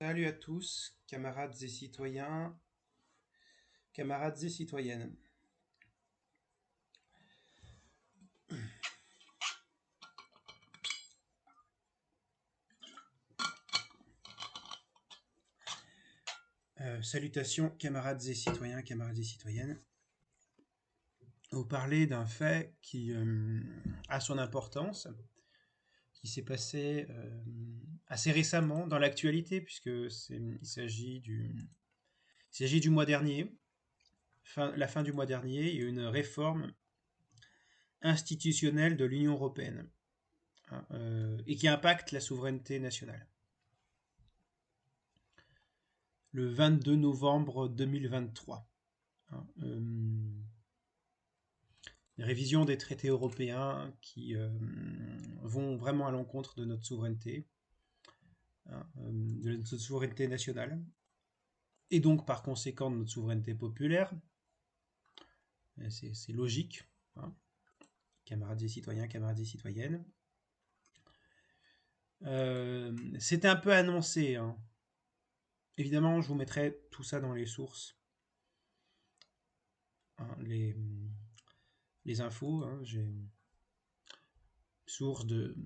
Salut à tous, camarades et citoyens, camarades et citoyennes. Salutations, camarades et citoyens, camarades et citoyennes. Vous parler d'un fait qui a son importance, qui s'est passé assez récemment dans l'actualité, puisque il s'agit du mois dernier, la fin du mois dernier, il y a eu une réforme institutionnelle de l'Union européenne, hein, et qui impacte la souveraineté nationale. Le 22 novembre 2023. Hein, révision des traités européens qui vont vraiment à l'encontre de notre souveraineté, hein, de notre souveraineté nationale, et donc par conséquent de notre souveraineté populaire. C'est logique, hein, camarades et citoyens, camarades et citoyennes. C'était un peu annoncé, hein. Évidemment, je vous mettrai tout ça dans les sources, hein, les infos. Hein, j'ai source de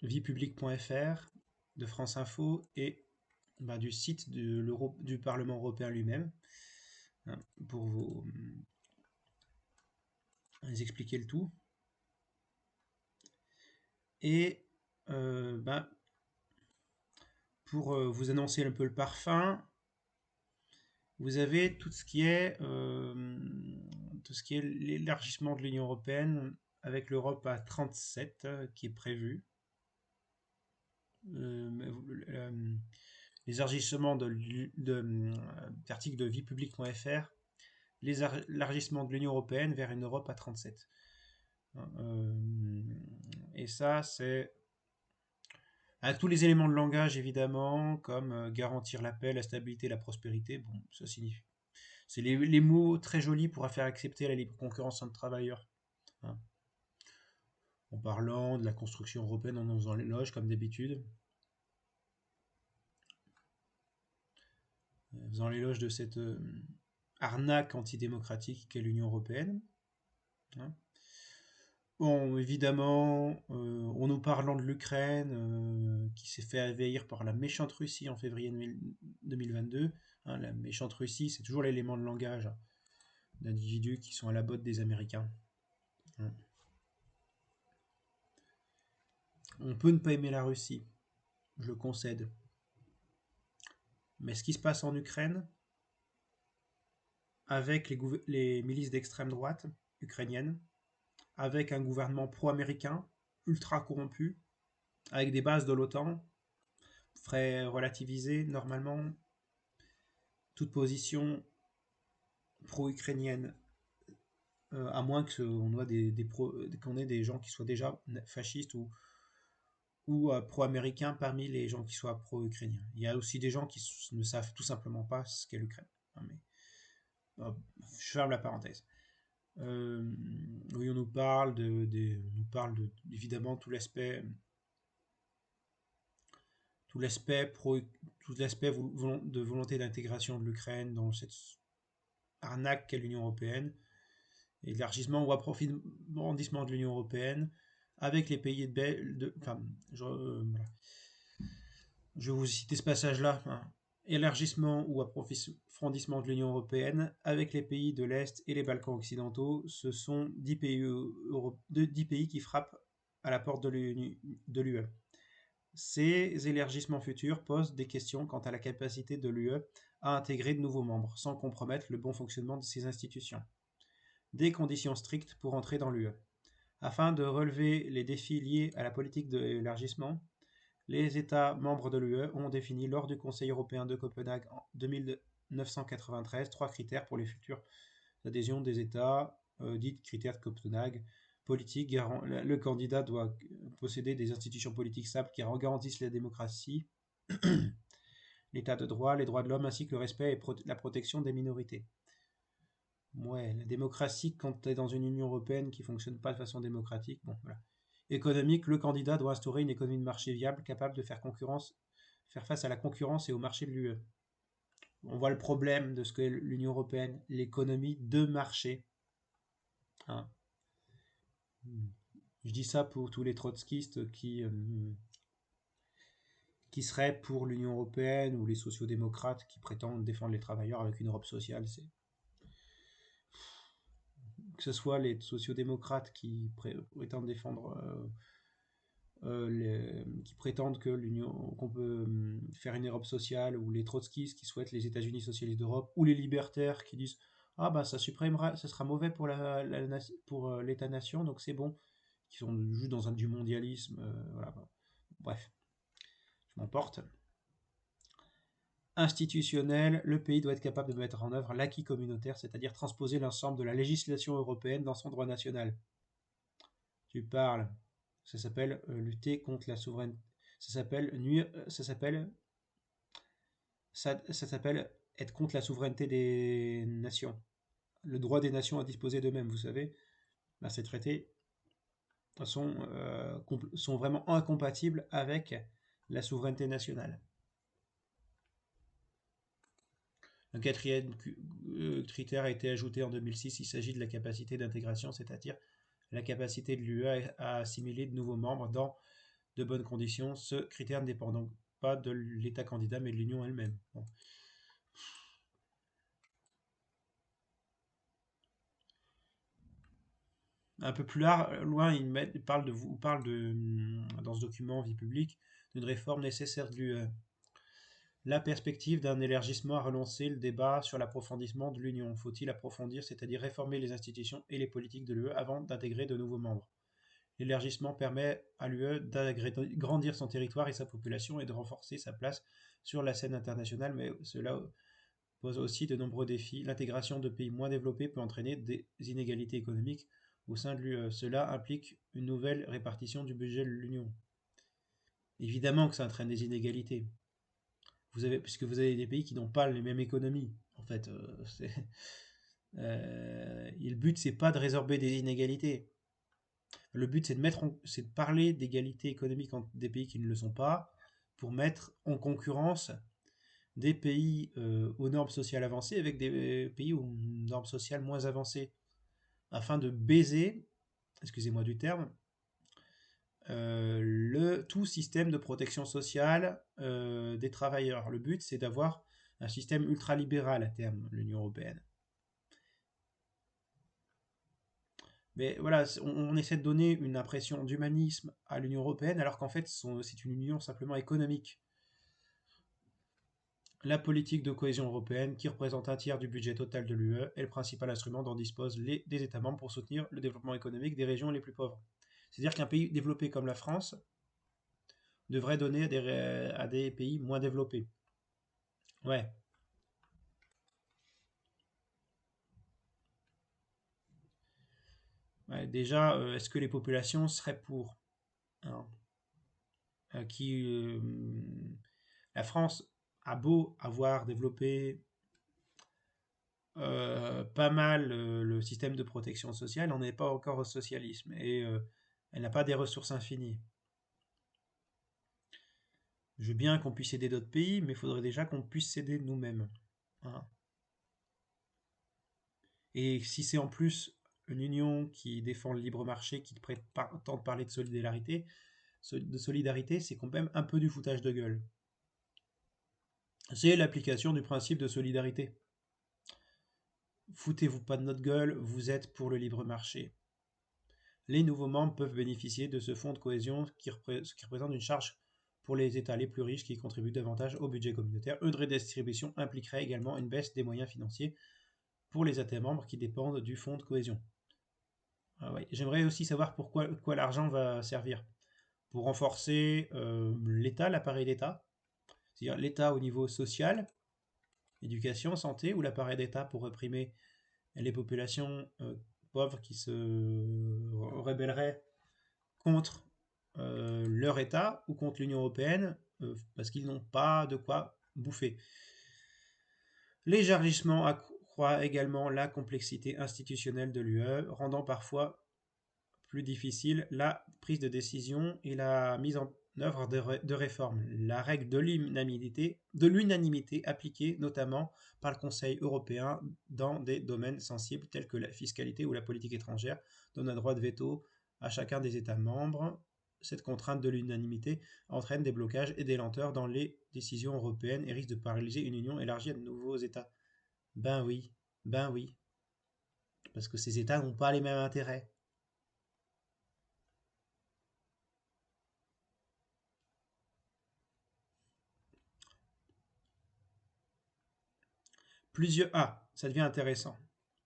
viepublique.fr, de France Info et du site du Parlement européen lui-même, hein, pour vous expliquer le tout. Et pour vous annoncer un peu le parfum, vous avez tout ce qui est l'élargissement de l'Union européenne avec l'Europe à 37 qui est prévu. L'élargissement d'articles de viepublique.fr, l'élargissement de l'Union européenne vers une Europe à 37. Et ça, c'est avec tous les éléments de langage, évidemment, comme garantir la paix, la stabilité, la prospérité. Bon, ça signifie. C'est les mots très jolis pour faire accepter la libre concurrence entre travailleurs. Hein. En parlant de la construction européenne, en faisant l'éloge, comme d'habitude. En faisant l'éloge de cette arnaque antidémocratique qu'est l'Union européenne. Hein. Bon, évidemment, en nous parlant de l'Ukraine, qui s'est fait envahir par la méchante Russie en février 2022. Hein, la méchante Russie, c'est toujours l'élément de langage d'individus qui sont à la botte des Américains. Hein. On peut ne pas aimer la Russie, je le concède. Mais ce qui se passe en Ukraine, avec les milices d'extrême droite ukrainiennes, avec un gouvernement pro-américain, ultra corrompu, avec des bases de l'OTAN, ferait relativiser normalement toute position pro-ukrainienne, à moins qu'on ait des gens qui soient déjà fascistes ou pro-américains parmi les gens qui soient pro-ukrainiens. Il y a aussi des gens qui ne savent tout simplement pas ce qu'est l'Ukraine. Mais, je ferme la parenthèse. Oui, on nous parle évidemment tout l'aspect de volonté d'intégration de l'Ukraine dans cette arnaque qu'est l'Union européenne, élargissement ou approfondissement de l'Union européenne avec les pays voilà. Je vais vous citer ce passage-là. Hein. Élargissement ou approfondissement de l'Union européenne avec les pays de l'Est et les Balkans occidentaux, ce sont 10 pays qui frappent à la porte de l'UE. Ces élargissements futurs posent des questions quant à la capacité de l'UE à intégrer de nouveaux membres, sans compromettre le bon fonctionnement de ses institutions. Des conditions strictes pour entrer dans l'UE. Afin de relever les défis liés à la politique de l'élargissement, les États membres de l'UE ont défini lors du Conseil européen de Copenhague en 1993 trois critères pour les futures adhésions des États, dites critères de Copenhague. Politique, le candidat doit posséder des institutions politiques stables qui garantissent la démocratie, l'état de droit, les droits de l'homme ainsi que le respect et la protection des minorités. Ouais, la démocratie, quand tu es dans une Union européenne qui fonctionne pas de façon démocratique, bon, voilà. Économique, le candidat doit instaurer une économie de marché viable capable de faire faire face à la concurrence et au marché de l'UE. On voit le problème de ce qu'est l'Union européenne, l'économie de marché. Hein. Je dis ça pour tous les trotskistes qui seraient pour l'Union européenne ou les sociodémocrates qui prétendent défendre les travailleurs avec une Europe sociale. Que ce soit les sociodémocrates qui prétendent défendre qui prétendent que qu'on peut faire une Europe sociale, ou les trotskistes qui souhaitent les États-Unis socialistes d'Europe, ou les libertaires qui disent ah bah ça supprimera, ça sera mauvais pour pour l'État-nation, donc c'est bon, qui sont juste dans du mondialisme, voilà. Bref, je m'emporte. Institutionnel, le pays doit être capable de mettre en œuvre l'acquis communautaire, c'est-à-dire transposer l'ensemble de la législation européenne dans son droit national. Tu parles, ça s'appelle lutter contre la souveraineté, ça s'appelle nuire, ça s'appelle être contre la souveraineté des nations, le droit des nations à disposer d'eux-mêmes, vous savez. Bah, ces traités sont vraiment incompatibles avec la souveraineté nationale. Un quatrième critère a été ajouté en 2006, il s'agit de la capacité d'intégration, c'est-à-dire la capacité de l'UE à assimiler de nouveaux membres dans de bonnes conditions. Ce critère ne dépend donc pas de l'État candidat, mais de l'Union elle-même. Bon. Un peu plus loin, il parle dans ce document Vie publique, d'une réforme nécessaire de l'UE. La perspective d'un élargissement a relancé le débat sur l'approfondissement de l'Union. Faut-il approfondir, c'est-à-dire réformer les institutions et les politiques de l'UE avant d'intégrer de nouveaux membres? L'élargissement permet à l'UE d'agrandir son territoire et sa population et de renforcer sa place sur la scène internationale, mais cela pose aussi de nombreux défis. L'intégration de pays moins développés peut entraîner des inégalités économiques au sein de l'UE. Cela implique une nouvelle répartition du budget de l'Union. Évidemment que ça entraîne des inégalités. Puisque vous avez des pays qui n'ont pas les mêmes économies. En fait, et le but, c'est pas de résorber des inégalités. Le but, c'est de parler d'égalité économique entre des pays qui ne le sont pas, pour mettre en concurrence des pays aux normes sociales avancées avec des pays aux normes sociales moins avancées, afin de baiser, excusez-moi du terme, tout système de protection sociale des travailleurs. Le but, c'est d'avoir un système ultralibéral à terme, l'Union européenne. Mais voilà, on essaie de donner une impression d'humanisme à l'Union européenne, alors qu'en fait, c'est une union simplement économique. La politique de cohésion européenne, qui représente un tiers du budget total de l'UE, est le principal instrument dont disposent des États membres pour soutenir le développement économique des régions les plus pauvres. C'est-à-dire qu'un pays développé comme la France devrait donner à des pays moins développés. Ouais. Ouais, déjà, est-ce que les populations seraient pour, hein, la France a beau avoir développé pas mal le système de protection sociale, on n'est pas encore au socialisme et elle n'a pas des ressources infinies. Je veux bien qu'on puisse aider d'autres pays, mais il faudrait déjà qu'on puisse s'aider nous-mêmes. Hein. Et si c'est en plus une union qui défend le libre marché, qui tente parler de solidarité, c'est quand même un peu du foutage de gueule. C'est l'application du principe de solidarité. Foutez-vous pas de notre gueule, vous êtes pour le libre marché. Les nouveaux membres peuvent bénéficier de ce fonds de cohésion qui représente une charge pour les États les plus riches qui contribuent davantage au budget communautaire. Une redistribution impliquerait également une baisse des moyens financiers pour les États membres qui dépendent du fonds de cohésion. Ah ouais. J'aimerais aussi savoir quoi l'argent va servir. Pour renforcer l'État, l'appareil d'État, c'est-à-dire l'État au niveau social, éducation, santé, ou l'appareil d'État pour réprimer les populations pauvres qui se rébelleraient contre leur État ou contre l'Union européenne parce qu'ils n'ont pas de quoi bouffer. L'élargissement accroît également la complexité institutionnelle de l'UE, rendant parfois plus difficile la prise de décision et la mise en œuvre de réformes. La règle de l'unanimité appliquée notamment par le Conseil européen dans des domaines sensibles tels que la fiscalité ou la politique étrangère donne un droit de veto à chacun des États membres. Cette contrainte de l'unanimité entraîne des blocages et des lenteurs dans les décisions européennes et risque de paralyser une union élargie à de nouveaux États. Ben oui, ben oui, parce que ces États n'ont pas les mêmes intérêts. Ça devient intéressant.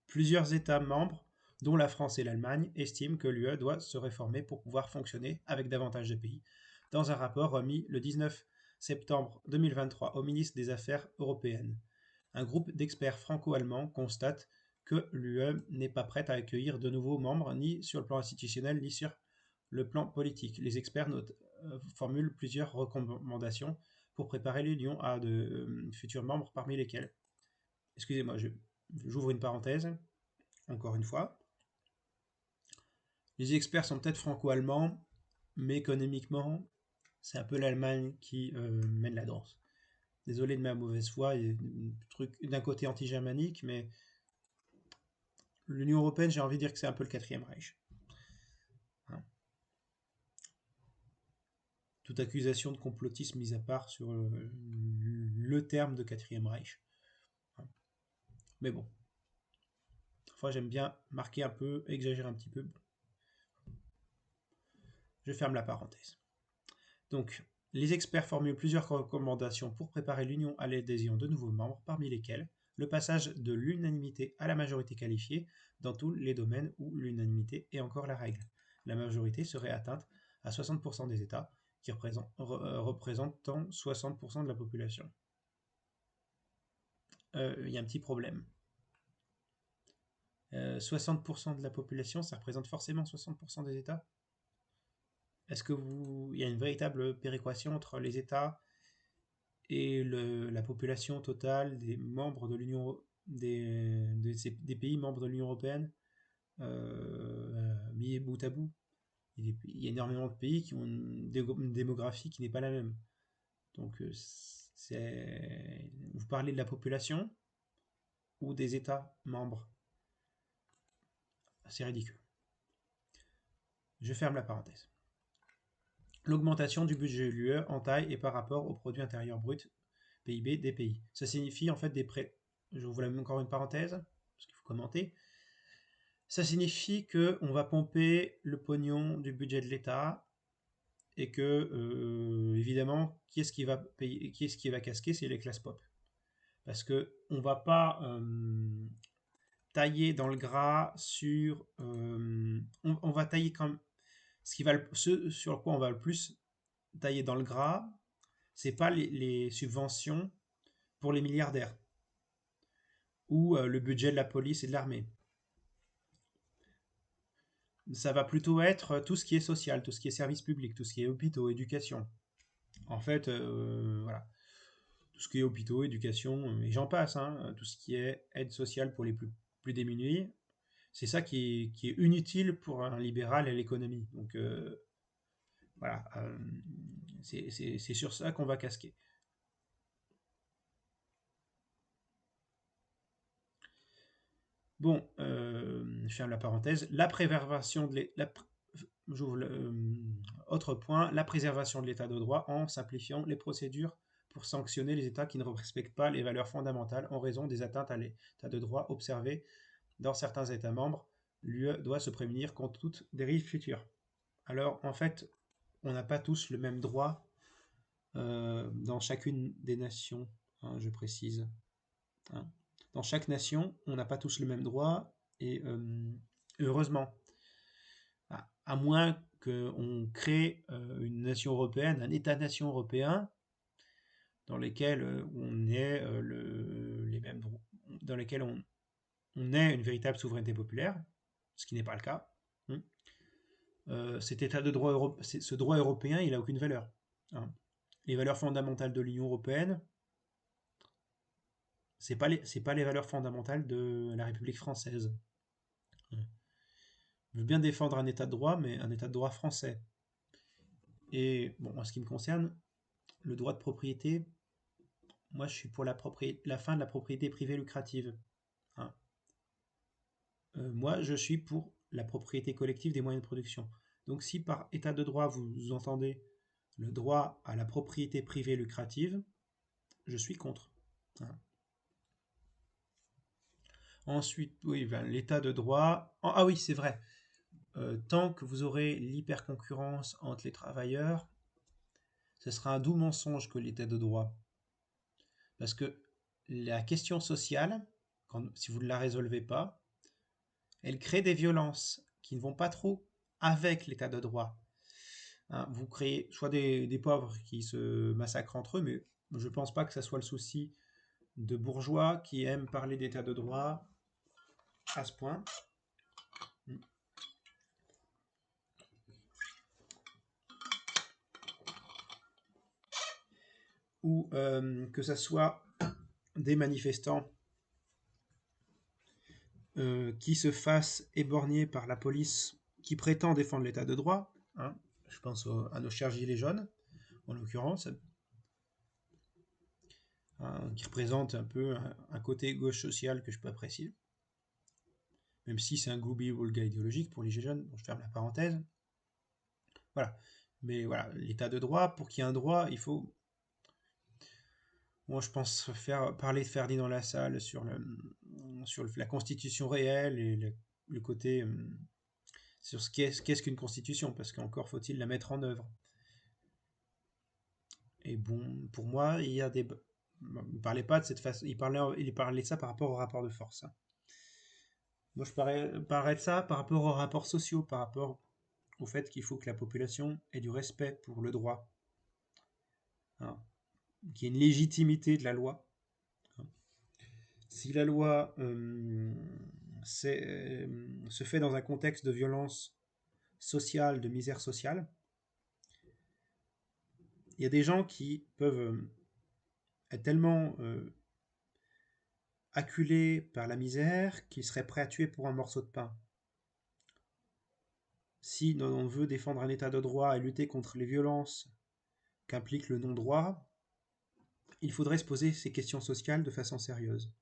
Plusieurs États membres, dont la France et l'Allemagne, estiment que l'UE doit se réformer pour pouvoir fonctionner avec davantage de pays. Dans un rapport remis le 19 septembre 2023 au ministre des Affaires européennes, un groupe d'experts franco-allemands constate que l'UE n'est pas prête à accueillir de nouveaux membres, ni sur le plan institutionnel, ni sur le plan politique. Les experts formulent plusieurs recommandations pour préparer l'Union à de futurs membres, parmi lesquels, excusez-moi, j'ouvre une parenthèse, encore une fois. Les experts sont peut-être franco-allemands, mais économiquement, c'est un peu l'Allemagne qui mène la danse. Désolé de ma mauvaise foi, il y a un truc d'un côté anti-germanique, mais l'Union européenne, j'ai envie de dire que c'est un peu le quatrième Reich. Hein. Toute accusation de complotisme mise à part sur le terme de quatrième Reich. Hein. Mais bon, parfois j'aime bien marquer un peu, exagérer un petit peu. Je ferme la parenthèse. Donc, les experts formulent plusieurs recommandations pour préparer l'Union à l'adhésion de nouveaux membres, parmi lesquels le passage de l'unanimité à la majorité qualifiée dans tous les domaines où l'unanimité est encore la règle. La majorité serait atteinte à 60% des États, qui représentant 60% de la population. Il y a un petit problème. 60% de la population, ça représente forcément 60% des États? Est-ce que il y a une véritable péréquation entre les États et la population totale des membres de l'Union des pays membres de l'Union européenne mis bout à bout? Il y a énormément de pays qui ont une démographie qui n'est pas la même. Donc, vous parlez de la population ou des États membres? C'est ridicule. Je ferme la parenthèse. L'augmentation du budget de l'UE en taille et par rapport au produit intérieur brut, PIB, des pays. Ça signifie en fait des prêts. Je vous la mets encore une parenthèse, parce qu'il faut commenter. Ça signifie qu'on va pomper le pognon du budget de l'État et que, évidemment, qui est-ce qui va payer, qui est-ce qui va casquer? C'est les classes pop. Parce que on va pas tailler dans le gras sur... on va tailler comme... Ce sur quoi on va le plus tailler dans le gras, c'est pas les subventions pour les milliardaires ou le budget de la police et de l'armée. Ça va plutôt être tout ce qui est social, tout ce qui est service public, tout ce qui est hôpitaux, éducation. En fait, voilà. Tout ce qui est hôpitaux, éducation, et j'en passe, hein, tout ce qui est aide sociale pour les plus démunis, c'est ça qui est inutile pour un libéral à l'économie. Donc, voilà, c'est sur ça qu'on va casquer. Bon, je ferme la parenthèse. La préservation de autre point, la préservation de l'état de droit en simplifiant les procédures pour sanctionner les États qui ne respectent pas les valeurs fondamentales en raison des atteintes à l'état de droit observées dans certains États membres. L'UE doit se prémunir contre toute dérive future. Alors, en fait, on n'a pas tous le même droit dans chacune des nations, hein, je précise. Hein. Dans chaque nation, on n'a pas tous le même droit, et heureusement, à moins qu'on crée une nation européenne, un État-nation européen, dans lesquels on ait les mêmes droits, dans lesquels on ait une véritable souveraineté populaire, ce qui n'est pas le cas. Cet état de droit, ce droit européen, il n'a aucune valeur. Hein. Les valeurs fondamentales de l'Union européenne, c'est pas les valeurs fondamentales de la République française. Je veux bien défendre un état de droit, mais un état de droit français. Et bon, en ce qui me concerne, le droit de propriété, moi je suis pour la fin de la propriété privée lucrative, hein. Moi je suis pour la propriété collective des moyens de production. Donc si par état de droit vous entendez le droit à la propriété privée lucrative, je suis contre, hein. Ensuite, oui, ben, l'état de droit. Ah oui, c'est vrai. Tant que vous aurez l'hyperconcurrence entre les travailleurs, ce sera un doux mensonge que l'état de droit. Parce que la question sociale, si vous ne la résolvez pas, elle crée des violences qui ne vont pas trop avec l'état de droit, hein. Vous créez soit des pauvres qui se massacrent entre eux, mais je ne pense pas que ça soit le souci de bourgeois qui aiment parler d'état de droit à ce point. Ou que ça soit des manifestants qui se fassent éborgner par la police qui prétend défendre l'état de droit, hein. Je pense à nos chers gilets jaunes, en l'occurrence, hein, qui représente un peu un côté gauche sociale que je peux apprécier, même si c'est un goubet-woulga idéologique pour les gilets jaunes, bon, je ferme la parenthèse. Voilà. Mais voilà, l'état de droit, pour qu'il y ait un droit, il faut. Moi, je pense faire parler de Ferdinand Lassalle sur la constitution réelle et le côté sur qu'est-ce qu'une constitution, parce qu'encore faut-il la mettre en œuvre. Et bon, pour moi, il y a des. Il parlait pas de cette façon. Il parlait de ça par rapport au rapport de force, hein. Moi, je parlais de ça par rapport aux rapports sociaux, par rapport au fait qu'il faut que la population ait du respect pour le droit, hein, qu'il y ait une légitimité de la loi, hein. Si la loi se fait dans un contexte de violence sociale, de misère sociale, il y a des gens qui peuvent être tellement acculés par la misère qu'ils seraient prêts à tuer pour un morceau de pain. Si on veut défendre un état de droit et lutter contre les violences qu'implique le non-droit, il faudrait se poser ces questions sociales de façon sérieuse.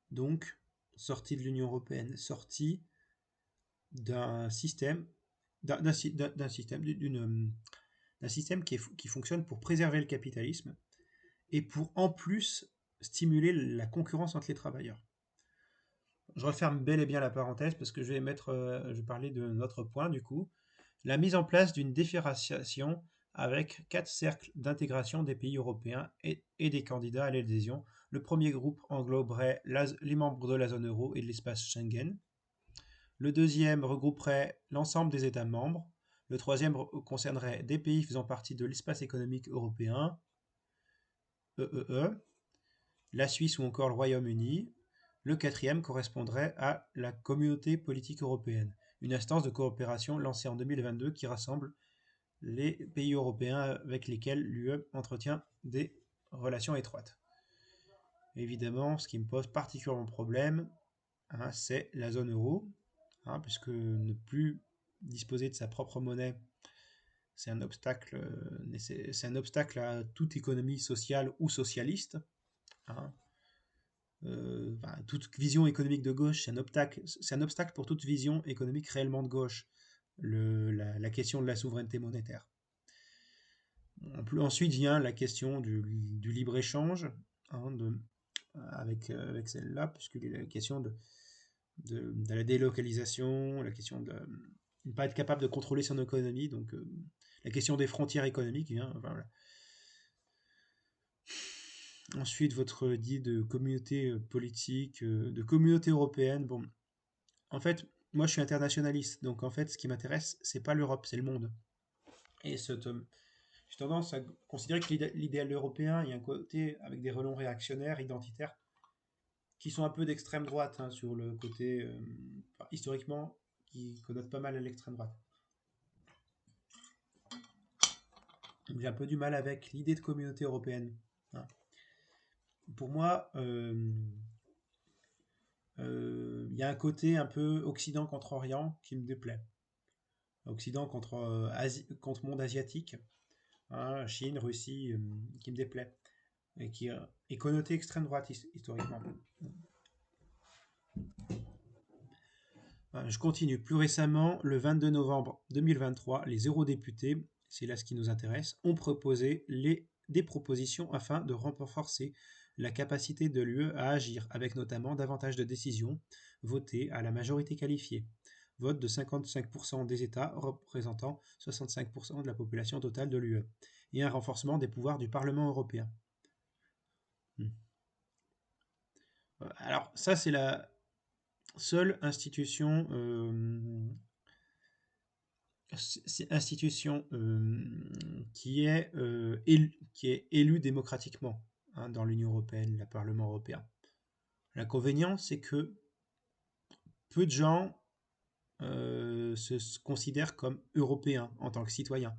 Donc, sortie de l'Union européenne, sortie d'un système, d'un système, d'un système qui fonctionne pour préserver le capitalisme et pour en plus stimuler la concurrence entre les travailleurs. Je referme bel et bien la parenthèse parce que je vais parler de notre point du coup. La mise en place d'une différenciation avec 4 cercles d'intégration des pays européens et des candidats à l'adhésion. Le premier groupe engloberait les membres de la zone euro et de l'espace Schengen. Le deuxième regrouperait l'ensemble des États membres. Le troisième concernerait des pays faisant partie de l'espace économique européen, EEE, la Suisse ou encore le Royaume-Uni. Le quatrième correspondrait à la Communauté politique européenne, une instance de coopération lancée en 2022 qui rassemble les pays européens avec lesquels l'UE entretient des relations étroites. Évidemment, ce qui me pose particulièrement problème, hein, c'est la zone euro, hein, puisque ne plus disposer de sa propre monnaie, c'est un obstacle, à toute économie sociale ou socialiste, hein. Toute vision économique de gauche, c'est un obstacle pour toute vision économique réellement de gauche, la question de la souveraineté monétaire. Ensuite vient la question du libre-échange, hein, avec celle-là, puisqu'il y a la question de la délocalisation, la question de ne pas être capable de contrôler son économie, donc la question des frontières économiques vient. Enfin, voilà. Ensuite, votre dit de communauté politique, de communauté européenne. Bon, en fait, moi je suis internationaliste, donc en fait, ce qui m'intéresse, c'est pas l'Europe, c'est le monde. Et j'ai tendance à considérer que l'idéal européen, il y a un côté avec des relents réactionnaires, identitaires, qui sont un peu d'extrême droite, hein, sur le côté, historiquement, qui connotent pas mal à l'extrême droite. Donc j'ai un peu du mal avec l'idée de communauté européenne, hein. Pour moi, il y a un côté un peu Occident contre Orient qui me déplaît. Occident contre monde asiatique, hein, Chine, Russie, qui me déplaît, et qui est connoté extrême droite historiquement. Je continue. Plus récemment, le 22 novembre 2023, les eurodéputés, c'est là ce qui nous intéresse, ont proposé des propositions afin de renforcer la capacité de l'UE à agir, avec notamment davantage de décisions votées à la majorité qualifiée. Vote de 55% des États représentant 65% de la population totale de l'UE, et un renforcement des pouvoirs du Parlement européen. Alors ça, c'est la seule institution qui est élue démocratiquement, hein, dans l'Union européenne, le Parlement européen. L'inconvénient, c'est que peu de gens se considèrent comme européens en tant que citoyens.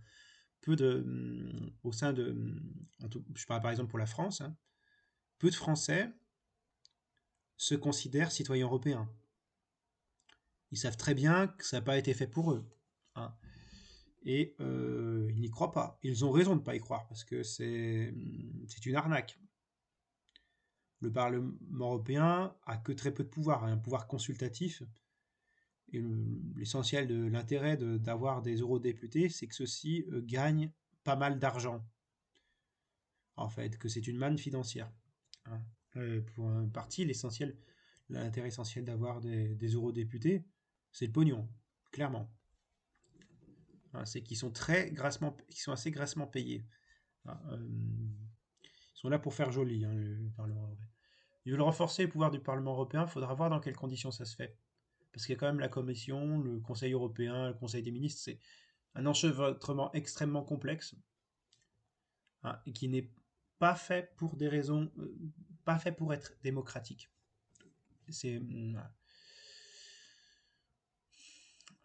Au sein de, je parle par exemple pour la France, hein, peu de Français se considèrent citoyens européens. Ils savent très bien que ça n'a pas été fait pour eux, hein. Et ils n'y croient pas. Ils ont raison de ne pas y croire, parce que c'est une arnaque. Le Parlement européen a que très peu de pouvoir, un pouvoir consultatif. Et l'essentiel de l'intérêt d'avoir des eurodéputés, c'est que ceux-ci gagnent pas mal d'argent. En fait, que c'est une manne financière, hein. Pour un parti, l'intérêt essentiel d'avoir des eurodéputés, c'est le pognon, clairement. Hein, c'est qu'ils sont assez grassement payés. Hein, ils sont là pour faire joli, hein, le Parlement européen. Ils veulent renforcer le pouvoir du Parlement européen, il faudra voir dans quelles conditions ça se fait. Parce qu'il y a quand même la Commission, le Conseil européen, le Conseil des ministres, c'est un enchevêtrement extrêmement complexe, hein, et qui n'est pas fait pour des raisons, pas fait pour être démocratique. C'est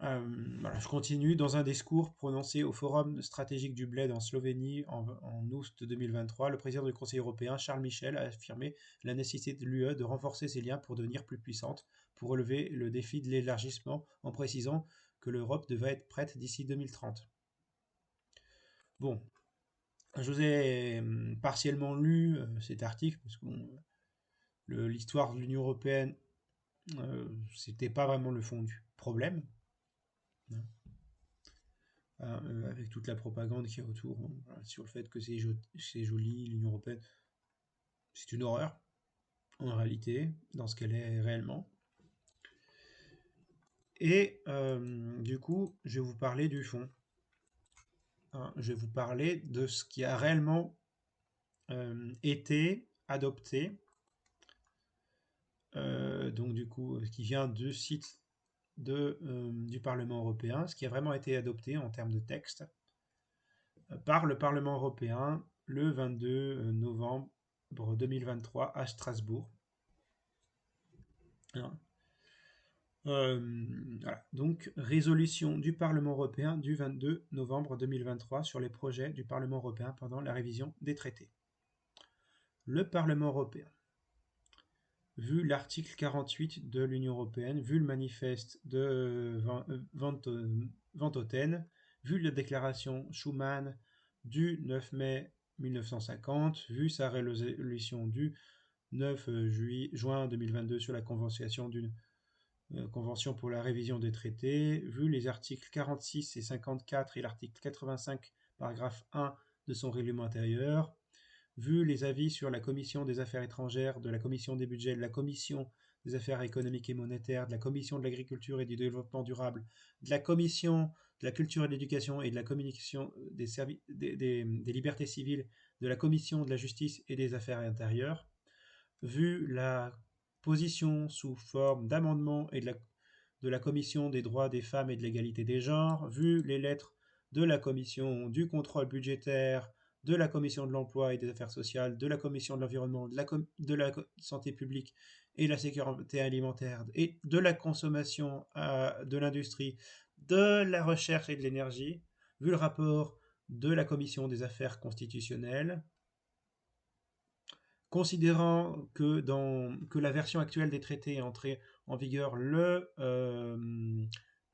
voilà, je continue. Dans un discours prononcé au Forum stratégique du Bled en Slovénie en août 2023, le président du Conseil européen, Charles Michel, a affirmé la nécessité de l'UE de renforcer ses liens pour devenir plus puissante, pour relever le défi de l'élargissement, en précisant que l'Europe devait être prête d'ici 2030. Bon, je vous ai partiellement lu cet article, parce que l'histoire de l'Union européenne, c'était pas vraiment le fond du problème, hein. Avec toute la propagande qu'il y a autour, voilà, sur le fait que c'est joli, l'Union européenne, c'est une horreur, en réalité, dans ce qu'elle est réellement. Et du coup, je vais vous parler du fond. Hein, je vais vous parler de ce qui a réellement été adopté, donc du coup, qui vient du site du Parlement européen, ce qui a vraiment été adopté en termes de texte par le Parlement européen le 22 novembre 2023 à Strasbourg. Hein. Voilà. Donc, résolution du Parlement européen du 22 novembre 2023 sur les projets du Parlement européen pendant la révision des traités. Le Parlement européen, vu l'article 48 de l'Union européenne, vu le manifeste de Ventotene, vu la déclaration Schuman du 9 mai 1950, vu sa résolution du 9 juin 2022 sur la convention Convention pour la révision des traités, vu les articles 46 et 54 et l'article 85, paragraphe 1 de son règlement intérieur, vu les avis sur la Commission des affaires étrangères, de la Commission des budgets, de la Commission des affaires économiques et monétaires, de la Commission de l'agriculture et du développement durable, de la Commission de la culture et de l'éducation et de la communication des libertés civiles, de la Commission de la justice et des affaires intérieures, vu la position sous forme d'amendement de la Commission des droits des femmes et de l'égalité des genres, vu les lettres de la Commission du contrôle budgétaire, de la Commission de l'emploi et des affaires sociales, de la Commission de l'environnement, de la santé publique et de la sécurité alimentaire, et de la consommation, de l'industrie, de la recherche et de l'énergie, vu le rapport de la Commission des affaires constitutionnelles, considérant que la version actuelle des traités est entrée en vigueur le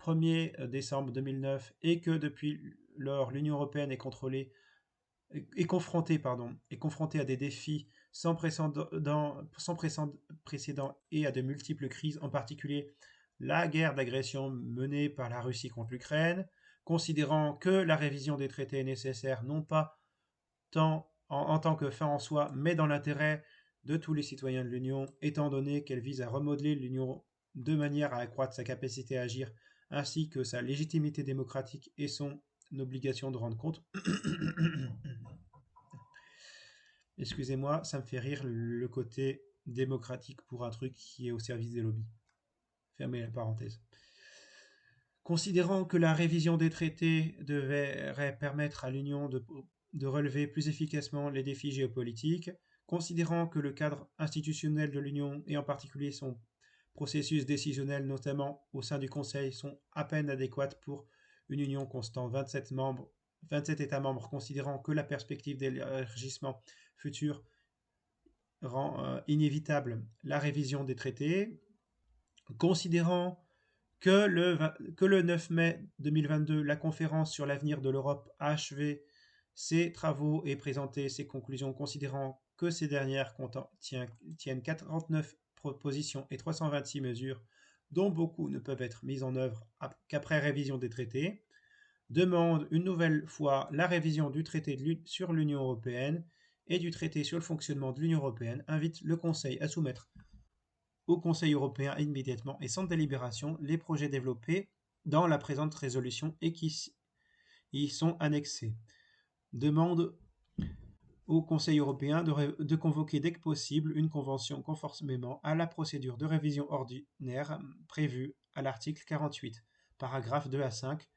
1er décembre 2009 et que depuis lors l'Union européenne est confrontée à des défis sans précédent et à de multiples crises, en particulier la guerre d'agression menée par la Russie contre l'Ukraine, considérant que la révision des traités est nécessaire non pas en tant que fin en soi, mais dans l'intérêt de tous les citoyens de l'Union, étant donné qu'elle vise à remodeler l'Union de manière à accroître sa capacité à agir, ainsi que sa légitimité démocratique et son obligation de rendre compte. Excusez-moi, ça me fait rire le côté démocratique pour un truc qui est au service des lobbies. Fermez la parenthèse. Considérant que la révision des traités devrait permettre à l'Union de relever plus efficacement les défis géopolitiques, considérant que le cadre institutionnel de l'Union, et en particulier son processus décisionnel, notamment au sein du Conseil, sont à peine adéquates pour une Union constant 27 États membres, considérant que la perspective d'élargissement futur rend inévitable la révision des traités, considérant que le 9 mai 2022, la conférence sur l'avenir de l'Europe a achevé ses travaux et présenté ses conclusions, considérant que ces dernières tiennent 49 propositions et 326 mesures, dont beaucoup ne peuvent être mises en œuvre qu'après révision des traités, demande une nouvelle fois la révision du traité sur l'Union européenne et du traité sur le fonctionnement de l'Union européenne, invite le Conseil à soumettre au Conseil européen immédiatement et sans délibération les projets développés dans la présente résolution et qui y sont annexés. Demande au Conseil européen de convoquer dès que possible une convention conformément à la procédure de révision ordinaire prévue à l'article 48, paragraphes 2 à 5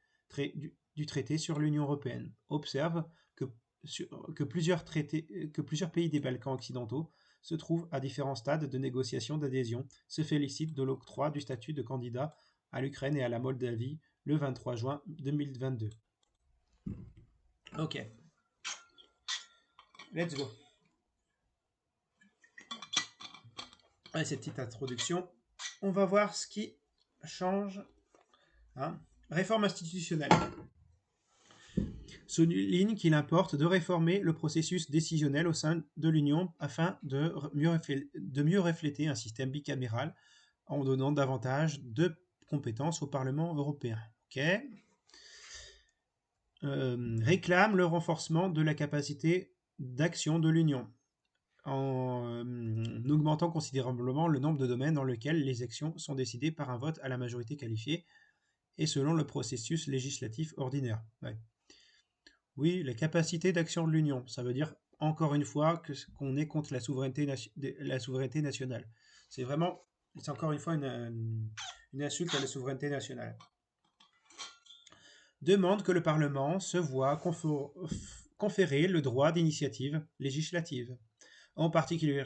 du traité sur l'Union européenne. Observe que plusieurs pays des Balkans occidentaux se trouvent à différents stades de négociation d'adhésion, se félicitent de l'octroi du statut de candidat à l'Ukraine et à la Moldavie le 23 juin 2022. Ok. Let's go. Avec cette petite introduction, on va voir ce qui change. Réforme institutionnelle. Souligne qu'il importe de réformer le processus décisionnel au sein de l'Union afin de mieux refléter un système bicaméral en donnant davantage de compétences au Parlement européen. Réclame le renforcement de la capacité d'action de l'Union en augmentant considérablement le nombre de domaines dans lesquels les actions sont décidées par un vote à la majorité qualifiée et selon le processus législatif ordinaire. Ouais. Oui, la capacité d'action de l'Union, ça veut dire encore une fois qu'on est contre la souveraineté nationale. C'est encore une fois une insulte à la souveraineté nationale. Demande que le Parlement se voit conférer le droit d'initiative législative, en particulier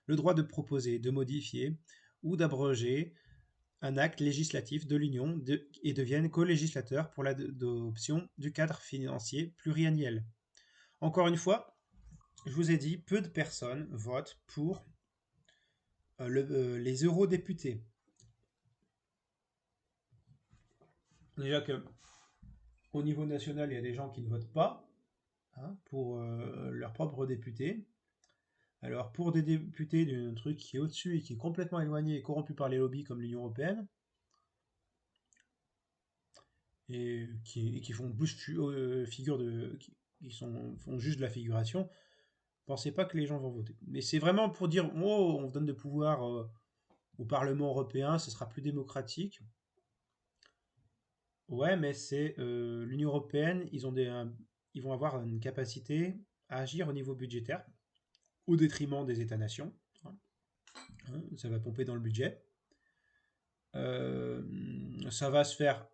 le droit de proposer, de modifier ou d'abroger un acte législatif de l'Union et deviennent co-législateurs pour l'adoption du cadre financier pluriannuel. Encore une fois, je vous ai dit, peu de personnes votent pour les eurodéputés. Déjà que au niveau national, il y a des gens qui ne votent pas pour leurs propres députés. Alors pour des députés d'un truc qui est au-dessus et qui est complètement éloigné et corrompu par les lobbies comme l'Union européenne, et qui font font juste de la figuration, pensez pas que les gens vont voter. Mais c'est vraiment pour dire, oh, on donne de pouvoir au Parlement européen, ce sera plus démocratique. Ouais, mais c'est l'Union européenne, ils vont avoir une capacité à agir au niveau budgétaire, au détriment des États-nations. Ça va pomper dans le budget. Ça va se faire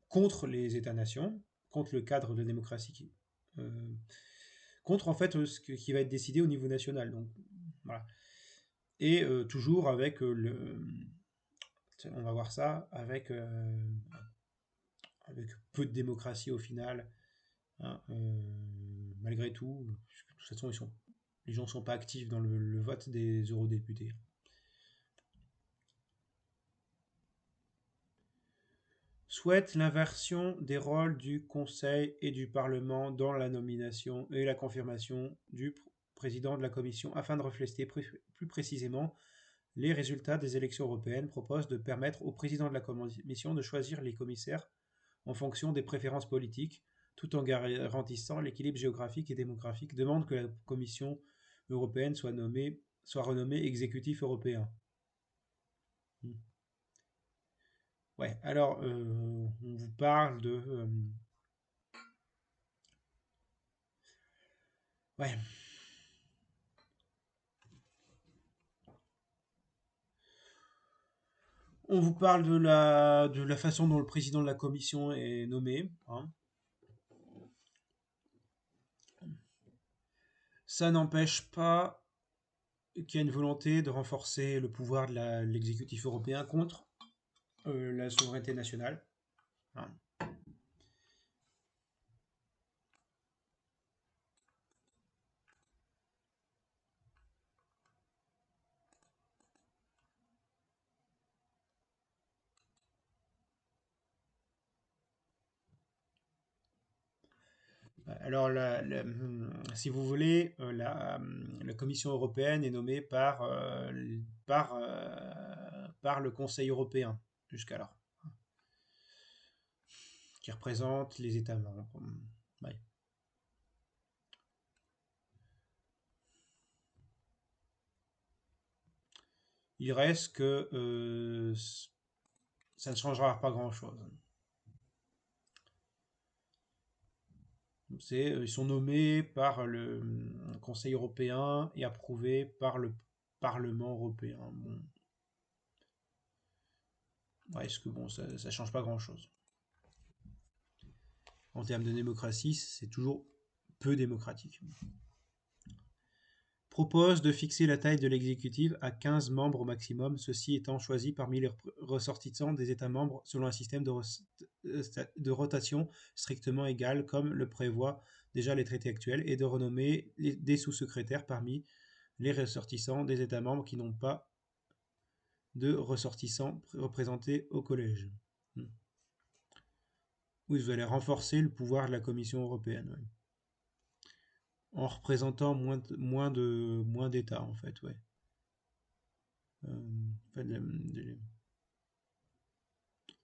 contre les États-nations, contre le cadre de démocratie, contre en fait ce qui va être décidé au niveau national. Donc voilà. Et toujours avec on va voir ça avec peu de démocratie au final, malgré tout. De toute façon, les gens ne sont pas actifs dans le vote des eurodéputés. souhaite l'inversion des rôles du Conseil et du Parlement dans la nomination et la confirmation du président de la Commission afin de refléter plus précisément les résultats des élections européennes, propose de permettre au président de la Commission de choisir les commissaires en fonction des préférences politiques, tout en garantissant l'équilibre géographique et démographique, demande que la Commission européenne soit renommée exécutif européen. Ouais, alors on vous parle de... ouais. On vous parle de la façon dont le président de la commission est nommé, hein. Ça n'empêche pas qu'il y a une volonté de renforcer le pouvoir de l'exécutif européen contre la souveraineté nationale, hein. Alors, si vous voulez, la Commission européenne est nommée par le Conseil européen jusqu'alors, qui représente les États membres. Ouais. Il reste que ça ne changera pas grand-chose. Ils sont nommés par le Conseil européen et approuvés par le Parlement européen. Bon. Ouais, est-ce que bon, ça ne change pas grand-chose. En termes de démocratie, c'est toujours peu démocratique. Propose de fixer la taille de l'exécutif à 15 membres au maximum, ceux-ci étant choisis parmi les ressortissants des États membres selon un système de rotation strictement égal, comme le prévoient déjà les traités actuels, et de renommer des sous-secrétaires parmi les ressortissants des États membres qui n'ont pas de ressortissants représentés au collège. Oui, vous allez renforcer le pouvoir de la Commission européenne. Ouais. En représentant moins d'États, en fait, ouais.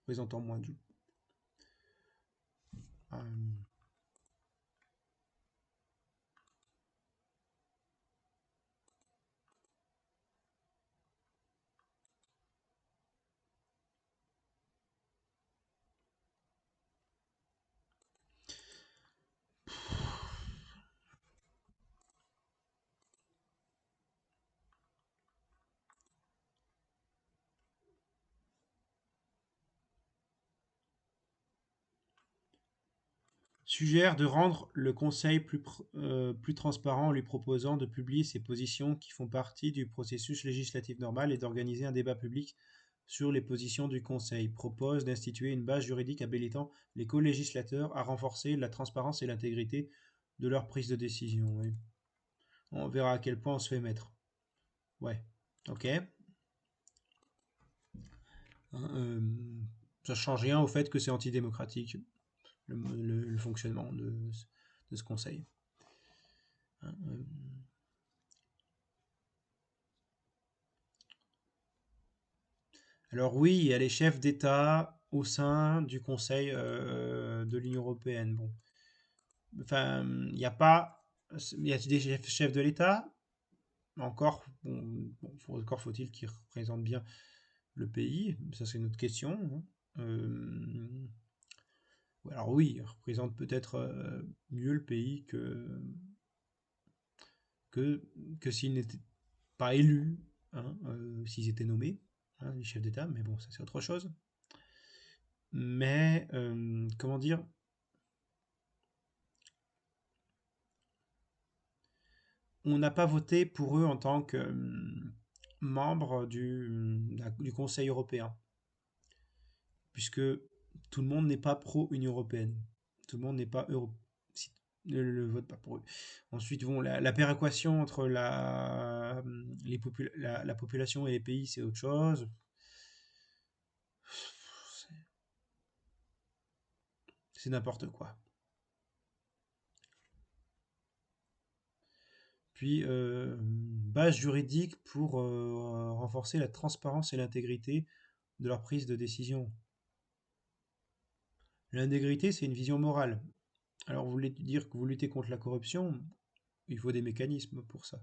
Représentant moins de... suggère de rendre le Conseil plus transparent en lui proposant de publier ses positions qui font partie du processus législatif normal et d'organiser un débat public sur les positions du Conseil. Propose d'instituer une base juridique habilitant les co-législateurs à renforcer la transparence et l'intégrité de leur prise de décision. Oui. On verra à quel point on se fait mettre. Ouais, ok. Ça change rien au fait que c'est antidémocratique. Le fonctionnement de ce conseil. Alors oui, il y a les chefs d'État au sein du Conseil de l'Union européenne. Bon, enfin, il n'y a pas, il y a des chefs de l'État. Encore, encore faut-il qu'ils représentent bien le pays. Ça, c'est une autre question, hein. Alors oui, ils représentent peut-être mieux le pays que s'ils n'étaient pas élus, hein, s'ils étaient nommés, hein, les chefs d'État, mais bon, ça c'est autre chose. Mais, comment dire, on n'a pas voté pour eux en tant que membres du Conseil européen, puisque tout le monde n'est pas pro-Union européenne. Tout le monde n'est pas ne le vote pas pour eux. Ensuite, bon, la péréquation entre la population et les pays, c'est autre chose. C'est n'importe quoi. Puis, base juridique pour renforcer la transparence et l'intégrité de leur prise de décision. L'intégrité, c'est une vision morale. Alors, vous voulez dire que vous luttez contre la corruption, il faut des mécanismes pour ça.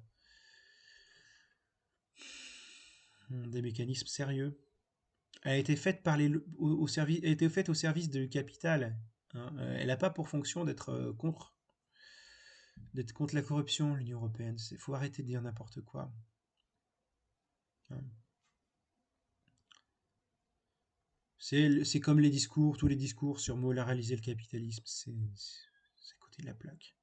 Des mécanismes sérieux. Elle a été faite au service, elle a été faite au service du capital, hein. Elle n'a pas pour fonction d'être contre la corruption, l'Union européenne. Il faut arrêter de dire n'importe quoi, hein. C'est comme les discours, tous les discours sur moraliser le capitalisme, c'est à côté de la plaque.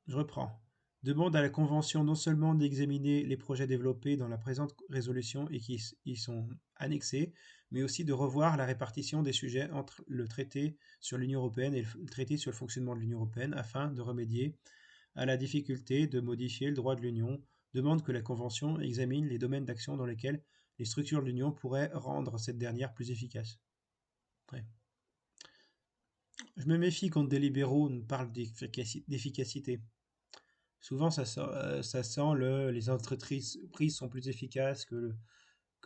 Je reprends. Demande à la Convention non seulement d'examiner les projets développés dans la présente résolution et qui y sont annexés, mais aussi de revoir la répartition des sujets entre le traité sur l'Union européenne et le traité sur le fonctionnement de l'Union européenne afin de remédier à la difficulté de modifier le droit de l'Union. Demande que la Convention examine les domaines d'action dans lesquels les structures de l'Union pourraient rendre cette dernière plus efficace. Ouais. Je me méfie quand des libéraux nous parlent d'efficacité. Souvent, ça sent les entreprises sont plus efficaces que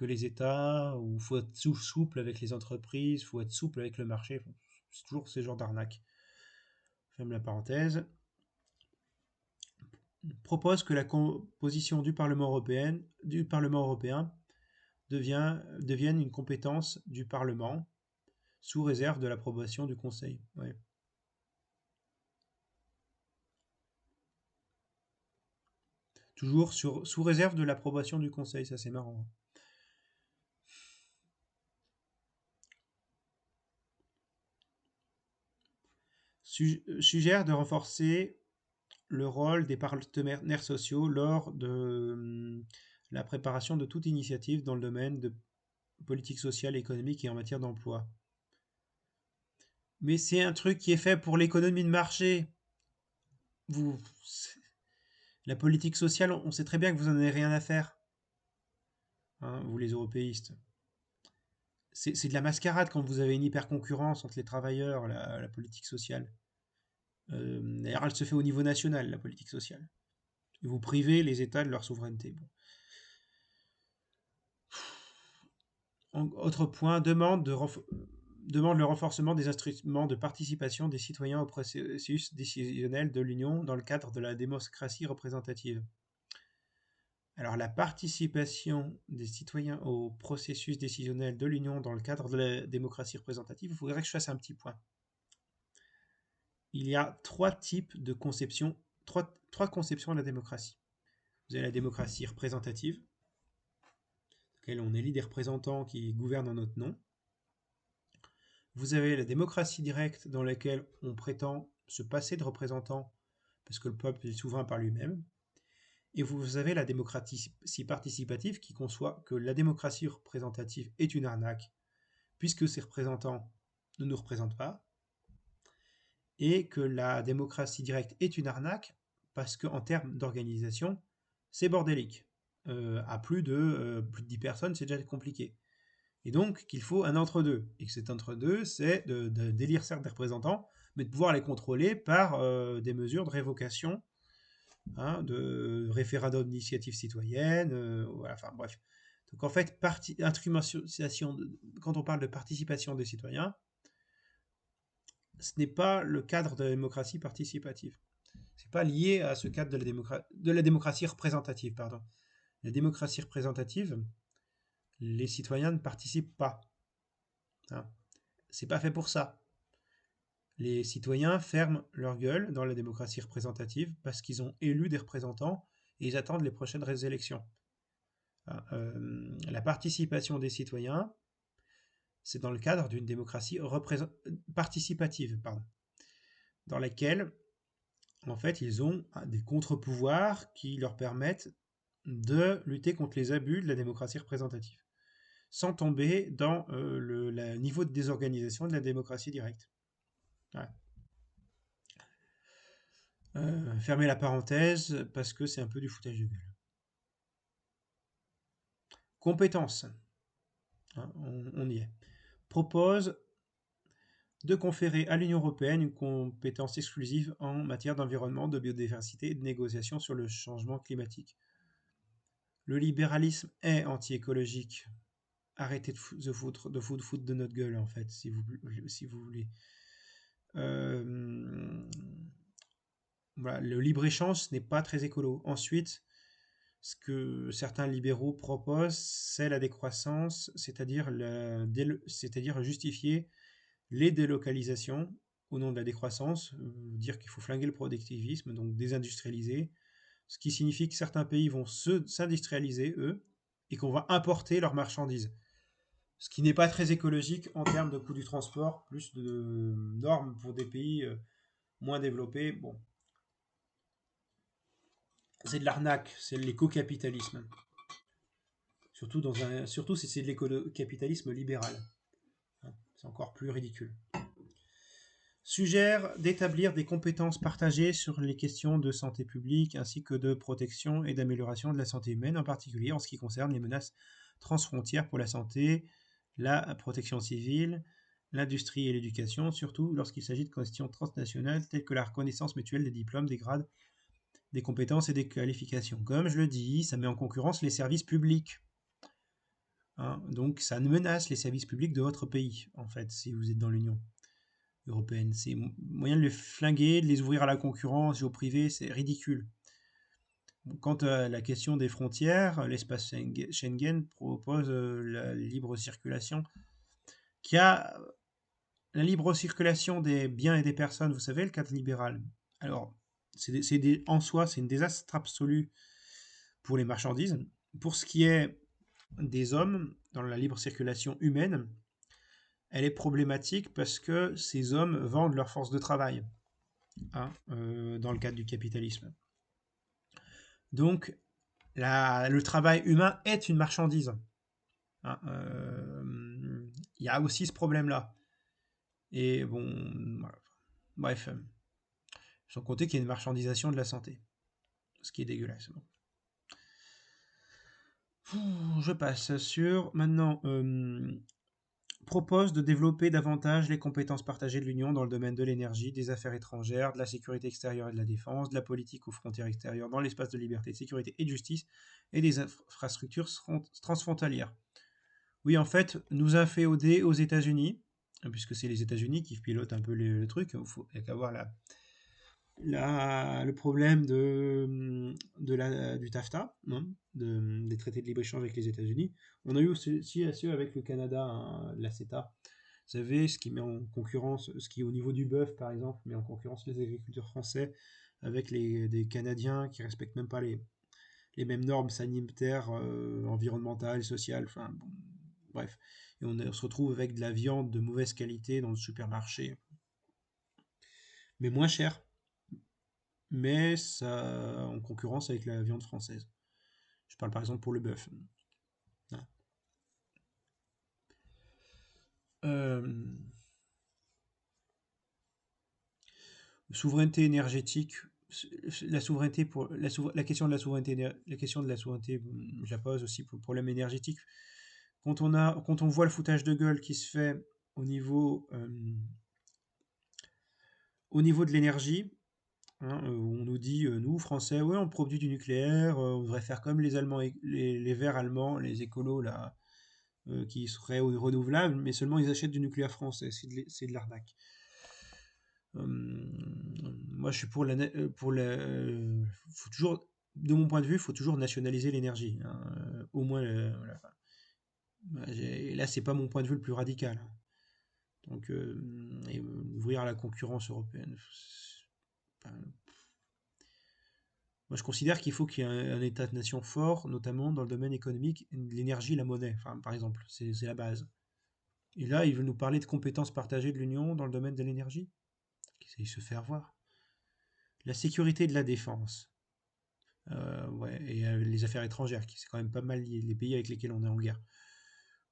les États, ou il faut être souple avec les entreprises, il faut être souple avec le marché. C'est toujours ce genre d'arnaque. Ferme la parenthèse. Propose que la composition du Parlement européen devienne une compétence du Parlement, sous réserve de l'approbation du Conseil. Ouais. Toujours sous réserve de l'approbation du Conseil, ça c'est marrant. Suggère de renforcer le rôle des partenaires sociaux lors de la préparation de toute initiative dans le domaine de politique sociale, économique et en matière d'emploi. Mais c'est un truc qui est fait pour l'économie de marché. Vous, la politique sociale, on sait très bien que vous n'en avez rien à faire, hein, vous les européistes. C'est de la mascarade quand vous avez une hyper concurrence entre les travailleurs, la politique sociale. D'ailleurs, elle se fait au niveau national, la politique sociale. Et vous privez les États de leur souveraineté. Bon. Autre point, demande le renforcement des instruments de participation des citoyens au processus décisionnel de l'Union dans le cadre de la démocratie représentative. Alors, la participation des citoyens au processus décisionnel de l'Union dans le cadre de la démocratie représentative, il faudrait que je fasse un petit point. Il y a trois types de conceptions, trois conceptions de la démocratie. Vous avez la démocratie représentative, dans laquelle on élit des représentants qui gouvernent en notre nom. Vous avez la démocratie directe, dans laquelle on prétend se passer de représentants parce que le peuple est souverain par lui-même. Et vous avez la démocratie participative qui conçoit que la démocratie représentative est une arnaque, puisque ces représentants ne nous représentent pas, et que la démocratie directe est une arnaque parce qu'en termes d'organisation, c'est bordélique. À plus de 10 personnes, c'est déjà compliqué. Et donc qu'il faut un entre-deux. Et que cet entre-deux, c'est d'élire certes des représentants, mais de pouvoir les contrôler par des mesures de révocation, hein, de référendum d'initiative citoyenne, voilà, enfin bref. Donc en fait, quand on parle de participation des citoyens, ce n'est pas le cadre de la démocratie participative. C'est pas lié à ce cadre de la démocratie représentative, pardon. La démocratie représentative, les citoyens ne participent pas, hein. C'est pas fait pour ça. Les citoyens ferment leur gueule dans la démocratie représentative parce qu'ils ont élu des représentants et ils attendent les prochaines élections. La participation des citoyens, c'est dans le cadre d'une démocratie participative, dans laquelle, en fait, ils ont des contre-pouvoirs qui leur permettent de lutter contre les abus de la démocratie représentative, sans tomber dans le niveau de désorganisation de la démocratie directe. Ouais. Fermez la parenthèse, parce que c'est un peu du foutage de gueule. Compétences, hein, on y est. Propose de conférer à l'Union européenne une compétence exclusive en matière d'environnement, de biodiversité et de négociation sur le changement climatique. Le libéralisme est anti-écologique. Arrêtez de foutre de notre gueule, en fait, si vous voulez. Voilà, le libre-échange, ce n'est pas très écolo. Ensuite, ce que certains libéraux proposent, c'est la décroissance, c'est-à-dire justifier les délocalisations au nom de la décroissance, dire qu'il faut flinguer le productivisme, donc désindustrialiser, ce qui signifie que certains pays vont s'industrialiser, eux, et qu'on va importer leurs marchandises. Ce qui n'est pas très écologique en termes de coût du transport, plus de normes pour des pays moins développés. Bon, c'est de l'arnaque, c'est l'éco-capitalisme. Surtout si c'est de l'éco-capitalisme libéral. C'est encore plus ridicule. Suggère d'établir des compétences partagées sur les questions de santé publique ainsi que de protection et d'amélioration de la santé humaine, en particulier en ce qui concerne les menaces transfrontières pour la santé, la protection civile, l'industrie et l'éducation, surtout lorsqu'il s'agit de questions transnationales telles que la reconnaissance mutuelle des diplômes, des grades, des compétences et des qualifications. Comme je le dis, ça met en concurrence les services publics. Donc ça menace les services publics de votre pays, en fait, si vous êtes dans l'Union européenne. C'est moyen de les flinguer, de les ouvrir à la concurrence et au privé, c'est ridicule. Quant à la question des frontières, l'espace Schengen propose la libre circulation, qui a la libre circulation des biens et des personnes, vous savez, le cadre libéral. Alors, en soi, c'est une désastre absolu pour les marchandises. Pour ce qui est des hommes, dans la libre circulation humaine, elle est problématique parce que ces hommes vendent leur force de travail dans le cadre du capitalisme. Donc, le travail humain est une marchandise. Il y a aussi ce problème-là. Et bon, bref, sans compter qu'il y a une marchandisation de la santé, ce qui est dégueulasse. Bon. Je passe sur maintenant. Propose de développer davantage les compétences partagées de l'Union dans le domaine de l'énergie, des affaires étrangères, de la sécurité extérieure et de la défense, de la politique aux frontières extérieures dans l'espace de liberté, de sécurité et de justice, et des infrastructures transfrontalières. Oui, en fait, nous inféoder aux États-Unis, puisque c'est les États-Unis qui pilotent un peu le truc, il n'y a qu'à voir le problème du TAFTA, des traités de libre-échange avec les États-Unis. On a eu aussi avec le Canada, la CETA. Vous savez, ce qui met en concurrence, ce qui au niveau du bœuf par exemple, met en concurrence les agriculteurs français avec des Canadiens qui respectent même pas les mêmes normes sanitaires, environnementales, sociales, enfin bon, bref. Et on se retrouve avec de la viande de mauvaise qualité dans le supermarché, mais moins cher, mais ça en concurrence avec la viande française. Je parle par exemple pour le bœuf. Souveraineté énergétique, la souveraineté pour la question de la souveraineté, je la pose aussi pour le problème énergétique. Quand on voit le foutage de gueule qui se fait au niveau de l'énergie, où on nous dit, nous Français, ouais, on produit du nucléaire, on devrait faire comme les Allemands, les Verts allemands, les écolos là, qui seraient renouvelables, mais seulement ils achètent du nucléaire français, c'est de l'arnaque. Moi, je suis faut toujours, de mon point de vue, il faut toujours nationaliser l'énergie. Au moins, voilà. Et là, c'est pas mon point de vue le plus radical. Donc, ouvrir à la concurrence européenne. Moi, je considère qu'il faut qu'il y ait un État-nation fort, notamment dans le domaine économique, l'énergie, la monnaie, enfin, par exemple, c'est la base. Et là, il veut nous parler de compétences partagées de l'Union dans le domaine de l'énergie. Il se fait avoir. La sécurité de la défense. Ouais, et les affaires étrangères, qui c'est quand même pas mal lié, les pays avec lesquels on est en guerre.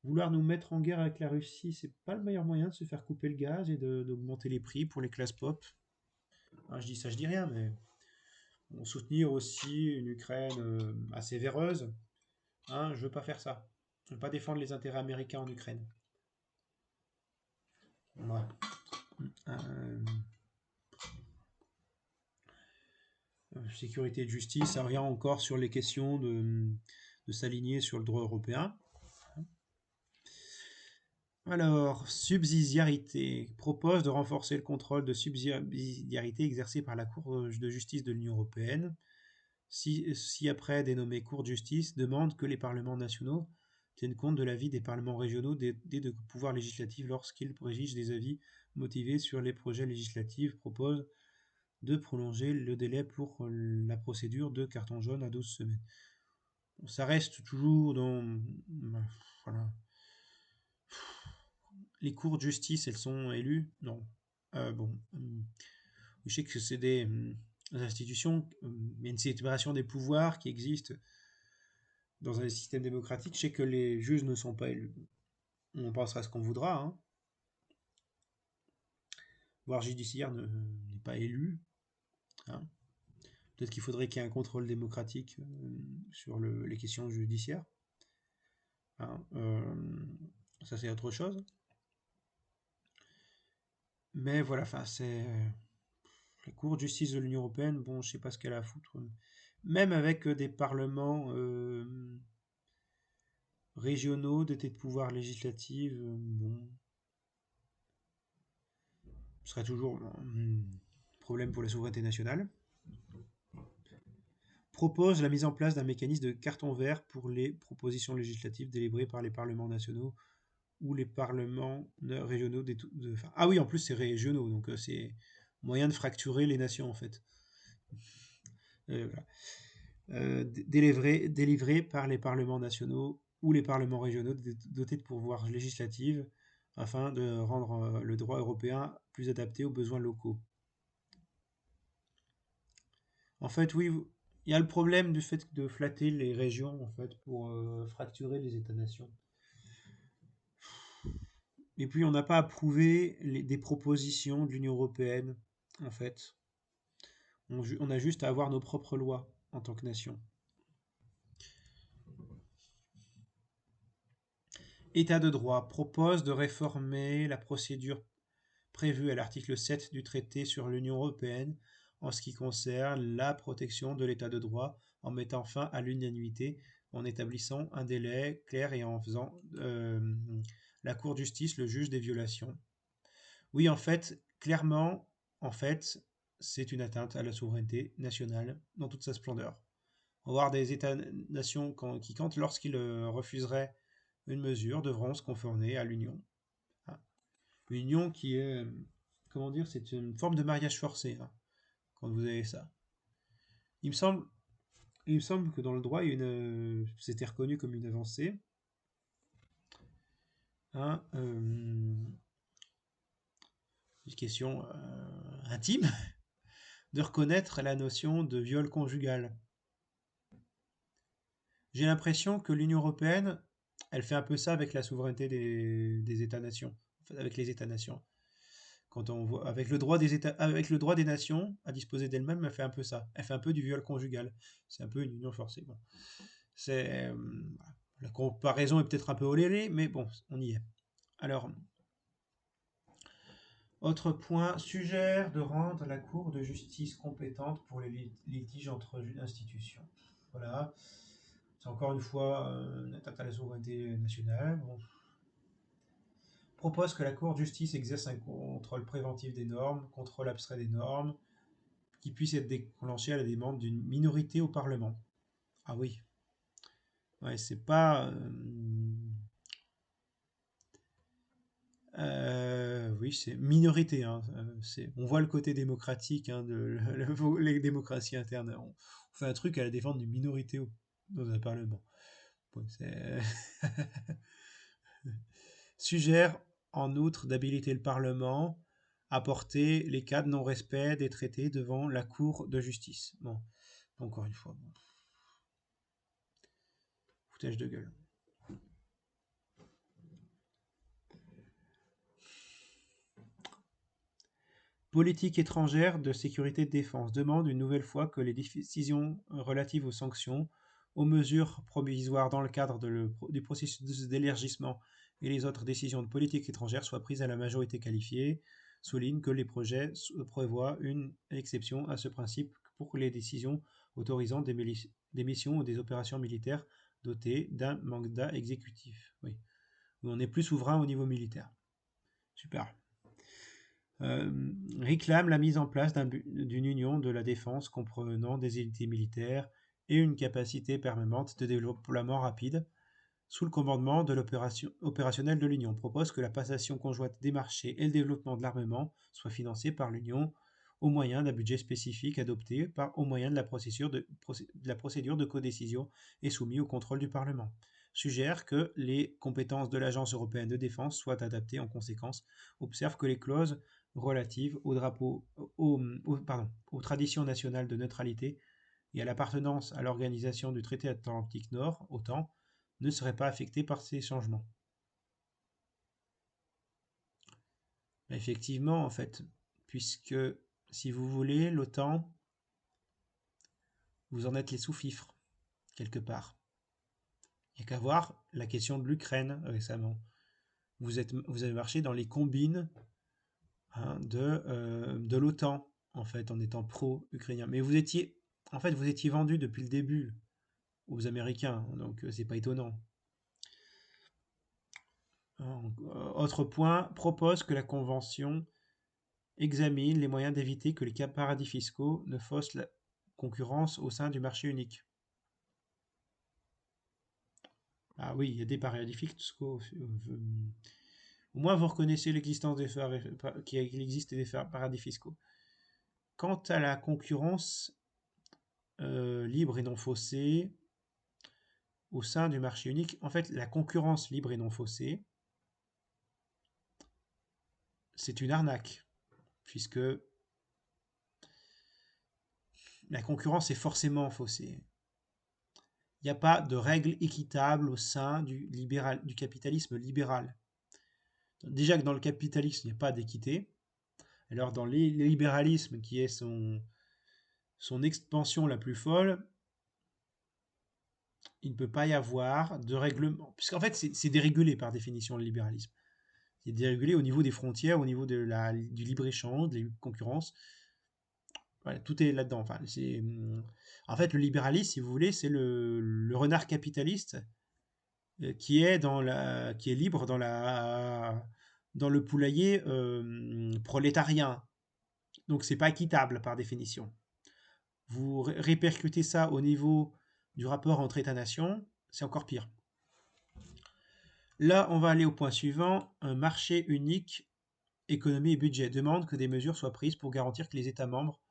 Vouloir nous mettre en guerre avec la Russie, c'est pas le meilleur moyen de se faire couper le gaz et d'augmenter les prix pour les classes pop. Je dis ça, je dis rien, mais soutenir aussi une Ukraine assez véreuse, je veux pas faire ça. Je veux pas défendre les intérêts américains en Ukraine. Voilà. sécurité et de justice, ça revient encore sur les questions de s'aligner sur le droit européen. Alors, subsidiarité propose de renforcer le contrôle de subsidiarité exercé par la Cour de justice de l'Union européenne. Si après dénommée Cour de justice demande que les parlements nationaux tiennent compte de l'avis des parlements régionaux des pouvoirs législatifs lorsqu'ils rédigent des avis motivés sur les projets législatifs, propose de prolonger le délai pour la procédure de carton jaune à 12 semaines. Bon, ça reste toujours dans... Voilà. Les cours de justice, elles sont élues? Non. Bon. Je sais que c'est des institutions, il y a une séparation des pouvoirs qui existe dans un système démocratique. Je sais que les juges ne sont pas élus. On pensera ce qu'on voudra. Hein. Voire judiciaire n'est pas élu. Hein. Peut-être qu'il faudrait qu'il y ait un contrôle démocratique sur les questions judiciaires. Hein. Ça, c'est autre chose. Mais voilà, enfin, c'est la Cour de justice de l'Union européenne. Bon, je sais pas ce qu'elle a à foutre. Même avec des parlements régionaux, des têtes de pouvoir législatives, bon, ce serait toujours un problème pour la souveraineté nationale. Propose la mise en place d'un mécanisme de carton vert pour les propositions législatives délibérées par les parlements nationaux ou les parlements régionaux. Ah oui, en plus c'est régionaux, donc c'est moyen de fracturer les nations en fait. Voilà. Délivré par les parlements nationaux ou les parlements régionaux dotés de pouvoirs législatifs afin de rendre le droit européen plus adapté aux besoins locaux. En fait, oui, il y a le problème du fait de flatter les régions en fait pour fracturer les États-nations. Et puis on n'a pas approuvé des propositions de l'Union européenne en fait. On a juste à avoir nos propres lois en tant que nation. État de droit propose de réformer la procédure prévue à l'article 7 du traité sur l'Union européenne en ce qui concerne la protection de l'état de droit en mettant fin à l'unanimité, en établissant un délai clair et en faisant la Cour de justice le juge des violations. Oui, en fait, clairement, en fait, c'est une atteinte à la souveraineté nationale dans toute sa splendeur. On va voir des États-nations qui, lorsqu'ils refuseraient une mesure, devront se conformer à l'Union. Hein. L'Union qui est, comment dire, c'est une forme de mariage forcé, hein, quand vous avez ça. Il me semble que dans le droit, c'était reconnu comme une avancée. Hein, une question intime de reconnaître la notion de viol conjugal. J'ai l'impression que l'Union européenne, elle fait un peu ça avec la souveraineté des États-nations, avec les États-nations. Quand on voit avec le droit des nations à disposer d'elles-mêmes, elle fait un peu ça. Elle fait un peu du viol conjugal. C'est un peu une union forcée. Bon, c'est la comparaison est peut-être un peu olérée, mais bon, on y est. Alors, autre point, suggère de rendre la Cour de justice compétente pour les litiges entre institutions. Voilà. C'est encore une fois une atteinte à la souveraineté nationale. Bon. Propose que la Cour de justice exerce un contrôle préventif des normes, contrôle abstrait des normes, qui puisse être déclenché à la demande d'une minorité au Parlement. Ah oui. Ouais, c'est pas... oui, c'est minorité. Hein. On voit le côté démocratique hein, de les démocraties internes. On fait un truc à la défense d'une minorité dans un Parlement. Bon, suggère en outre d'habiliter le Parlement à porter les cas de non-respect des traités devant la Cour de justice. Bon, encore une fois, bon. Foutage de gueule. Politique étrangère de sécurité et de défense demande une nouvelle fois que les décisions relatives aux sanctions, aux mesures provisoires dans le cadre du processus d'élargissement et les autres décisions de politique étrangère soient prises à la majorité qualifiée. souligne que les projets prévoient une exception à ce principe pour les décisions autorisant des missions ou des opérations militaires dotées d'un mandat exécutif. Oui, on est plus souverain au niveau militaire. Super. Réclame la mise en place d'une union de la défense comprenant des unités militaires et une capacité permanente de déploiement rapide sous le commandement de l'opération opérationnelle de l'Union. Propose que la passation conjointe des marchés et le développement de l'armement soit financé par l'Union au moyen d'un budget spécifique adopté au moyen de la procédure de codécision et soumis au contrôle du Parlement. Suggère que les compétences de l'Agence européenne de défense soient adaptées en conséquence. Observe que les clauses relatives aux traditions nationales de neutralité et à l'appartenance à l'organisation du traité Atlantique Nord, OTAN, ne seraient pas affectées par ces changements. Effectivement, en fait, puisque si vous voulez, l'OTAN, vous en êtes les sous-fifres, quelque part. Il n'y a qu'à voir la question de l'Ukraine récemment. Vous avez marché dans les combines de l'OTAN, en fait, en étant pro-ukrainien. Mais vous étiez vendu depuis le début aux Américains, donc c'est pas étonnant. Autre point, propose que la Convention examine les moyens d'éviter que les paradis fiscaux ne faussent la concurrence au sein du marché unique. Ah oui, il y a des paradis fiscaux. Au moins, vous reconnaissez l'existence qu'il existe des paradis fiscaux. Quant à la concurrence libre et non faussée au sein du marché unique, en fait, la concurrence libre et non faussée, c'est une arnaque, puisque la concurrence est forcément faussée. Il n'y a pas de règles équitables au sein du capitalisme libéral. Déjà que dans le capitalisme, il n'y a pas d'équité. Alors dans le libéralisme, qui est son expansion la plus folle, il ne peut pas y avoir de règlement. Puisqu'en fait, c'est dérégulé par définition le libéralisme. C'est dérégulé au niveau des frontières, au niveau du libre-échange, de la concurrence. Voilà, tout est là-dedans. Enfin, en fait, le libéralisme, si vous voulez, c'est le renard capitaliste qui est libre dans le poulailler prolétarien. Donc c'est pas équitable par définition. Vous répercutez ça au niveau du rapport entre États-nations, c'est encore pire. Là, on va aller au point suivant. Un marché unique, économie et budget demande que des mesures soient prises pour garantir que les États membres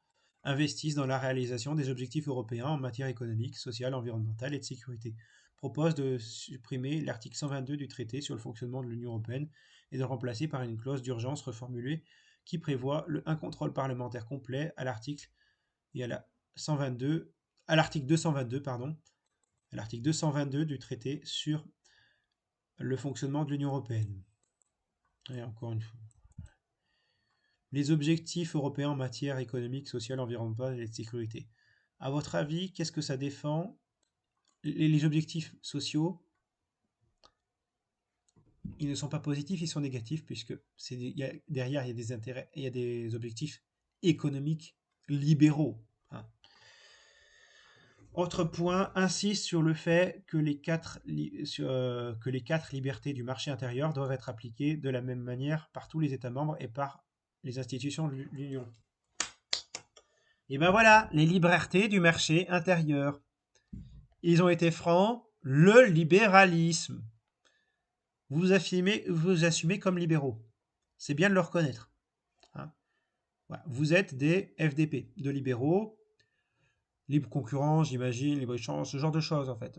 investissent dans la réalisation des objectifs européens en matière économique, sociale, environnementale et de sécurité. Propose de supprimer l'article 122 du traité sur le fonctionnement de l'Union européenne et de le remplacer par une clause d'urgence reformulée qui prévoit un contrôle parlementaire complet à l'article 222 du traité sur le fonctionnement de l'Union européenne. Et encore une fois. Les objectifs européens en matière économique, sociale, environnementale et de sécurité. À votre avis, qu'est-ce que ça défend? Les objectifs sociaux, ils ne sont pas positifs, ils sont négatifs, puisque derrière, il y a des intérêts, il y a des objectifs économiques libéraux. Autre point, insiste sur le fait que les quatre libertés du marché intérieur doivent être appliquées de la même manière par tous les États membres et par les institutions de l'Union. Et ben voilà, les libertés du marché intérieur. Ils ont été francs, le libéralisme. Vous assumez comme libéraux. C'est bien de le reconnaître. Voilà. Vous êtes des FDP, de libéraux, libre concurrence, j'imagine, libre-échange, ce genre de choses en fait.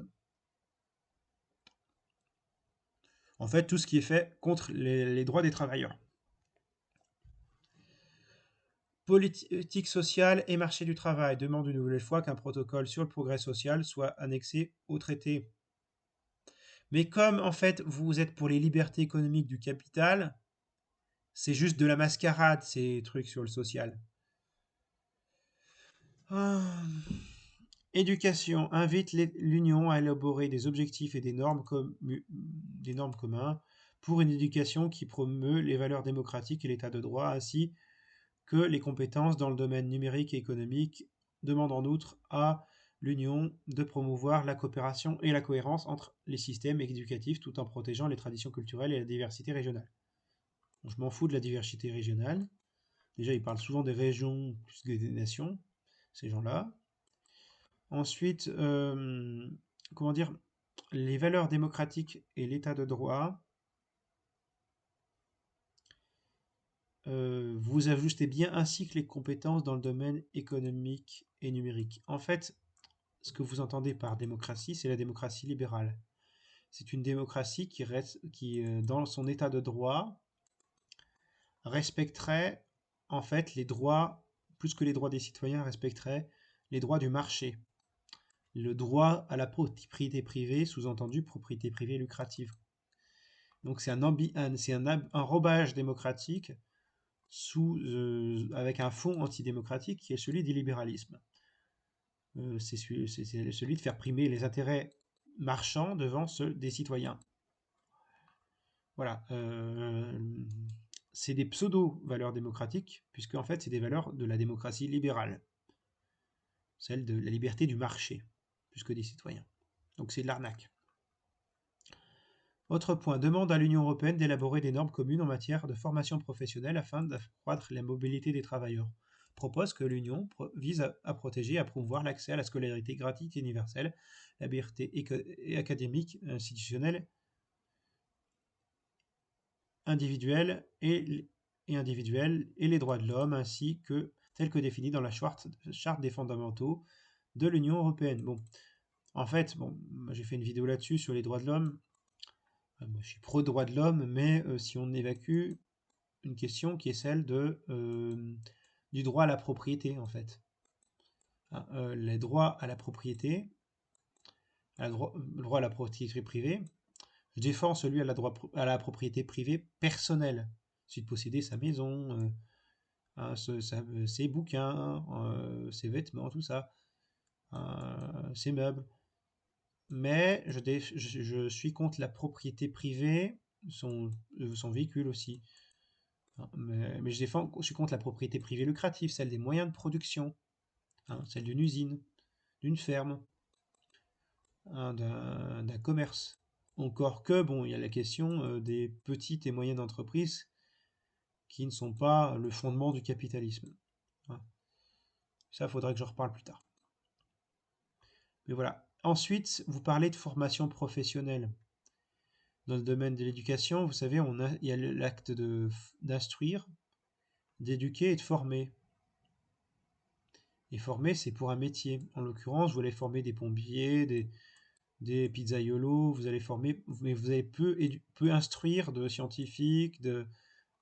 En fait, tout ce qui est fait contre les droits des travailleurs. Politique sociale et marché du travail demande une nouvelle fois qu'un protocole sur le progrès social soit annexé au traité. Mais comme en fait vous êtes pour les libertés économiques du capital, c'est juste de la mascarade ces trucs sur le social. Éducation invite l'Union à élaborer des objectifs et des normes communs pour une éducation qui promeut les valeurs démocratiques et l'état de droit, ainsi que les compétences dans le domaine numérique et économique, demande en outre à l'Union de promouvoir la coopération et la cohérence entre les systèmes éducatifs tout en protégeant les traditions culturelles et la diversité régionale. Donc, je m'en fous de la diversité régionale. Déjà, ils parlent souvent des régions plus que des nations, ces gens-là. Ensuite, comment dire, les valeurs démocratiques et l'état de droit, vous ajustez bien ainsi que les compétences dans le domaine économique et numérique. En fait, ce que vous entendez par démocratie, c'est la démocratie libérale. C'est une démocratie qui, dans son état de droit, respecterait en fait les droits, plus que les droits des citoyens, respecterait les droits du marché. Le droit à la propriété privée, sous-entendu propriété privée lucrative. Donc c'est un enrobage démocratique avec un fond antidémocratique qui est celui du libéralisme. C'est celui de faire primer les intérêts marchands devant ceux des citoyens. Voilà. C'est des pseudo-valeurs démocratiques, puisque en fait c'est des valeurs de la démocratie libérale, celle de la liberté du marché, plus que des citoyens. Donc c'est de l'arnaque. Autre point, demande à l'Union européenne d'élaborer des normes communes en matière de formation professionnelle afin d'accroître la mobilité des travailleurs. Propose que l'Union vise à protéger et à promouvoir l'accès à la scolarité gratuite et universelle, la liberté académique, institutionnelle, individuelle et les droits de l'homme, ainsi que tels que définis dans la charte des fondamentaux de l'Union européenne. Bon, en fait, j'ai fait une vidéo là-dessus sur les droits de l'homme. Moi, je suis pro droits de l'homme, mais si on évacue une question qui est celle du droit à la propriété, en fait. Les droits à la propriété, le droit à la propriété privée, je défends celui à la propriété privée personnelle. C'est de posséder sa maison, ses bouquins, ses vêtements, tout ça, ses meubles. Mais je suis contre la propriété privée, son véhicule aussi. Mais je suis contre la propriété privée lucrative, celle des moyens de production, celle d'une usine, d'une ferme, d'un commerce. Encore que, bon, il y a la question des petites et moyennes entreprises qui ne sont pas le fondement du capitalisme. Hein. Ça, il faudrait que j'en reparle plus tard. Mais voilà. Ensuite, vous parlez de formation professionnelle. Dans le domaine de l'éducation, vous savez, il y a l'acte d'instruire, d'éduquer et de former. Et former, c'est pour un métier. En l'occurrence, vous allez former des pompiers, des pizzaiolos, vous allez former, mais vous allez peu instruire de scientifiques,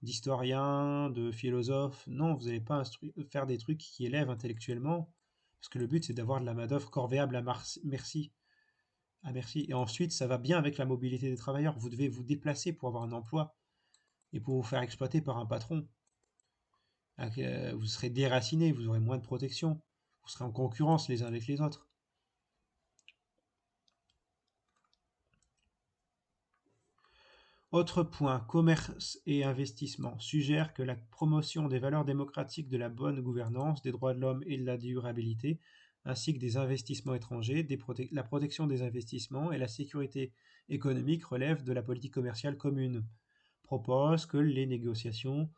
d'historiens, de philosophes. Non, vous n'allez pas faire des trucs qui élèvent intellectuellement, parce que le but, c'est d'avoir de la main-d'œuvre corvéable à merci. À merci. Et ensuite, ça va bien avec la mobilité des travailleurs. Vous devez vous déplacer pour avoir un emploi et pour vous faire exploiter par un patron. Vous serez déraciné, vous aurez moins de protection, vous serez en concurrence les uns avec les autres. Autre point, commerce et investissement suggère que la promotion des valeurs démocratiques, de la bonne gouvernance, des droits de l'homme et de la durabilité, ainsi que des investissements étrangers, la protection des investissements et la sécurité économique relèvent de la politique commerciale commune. Propose que les négociations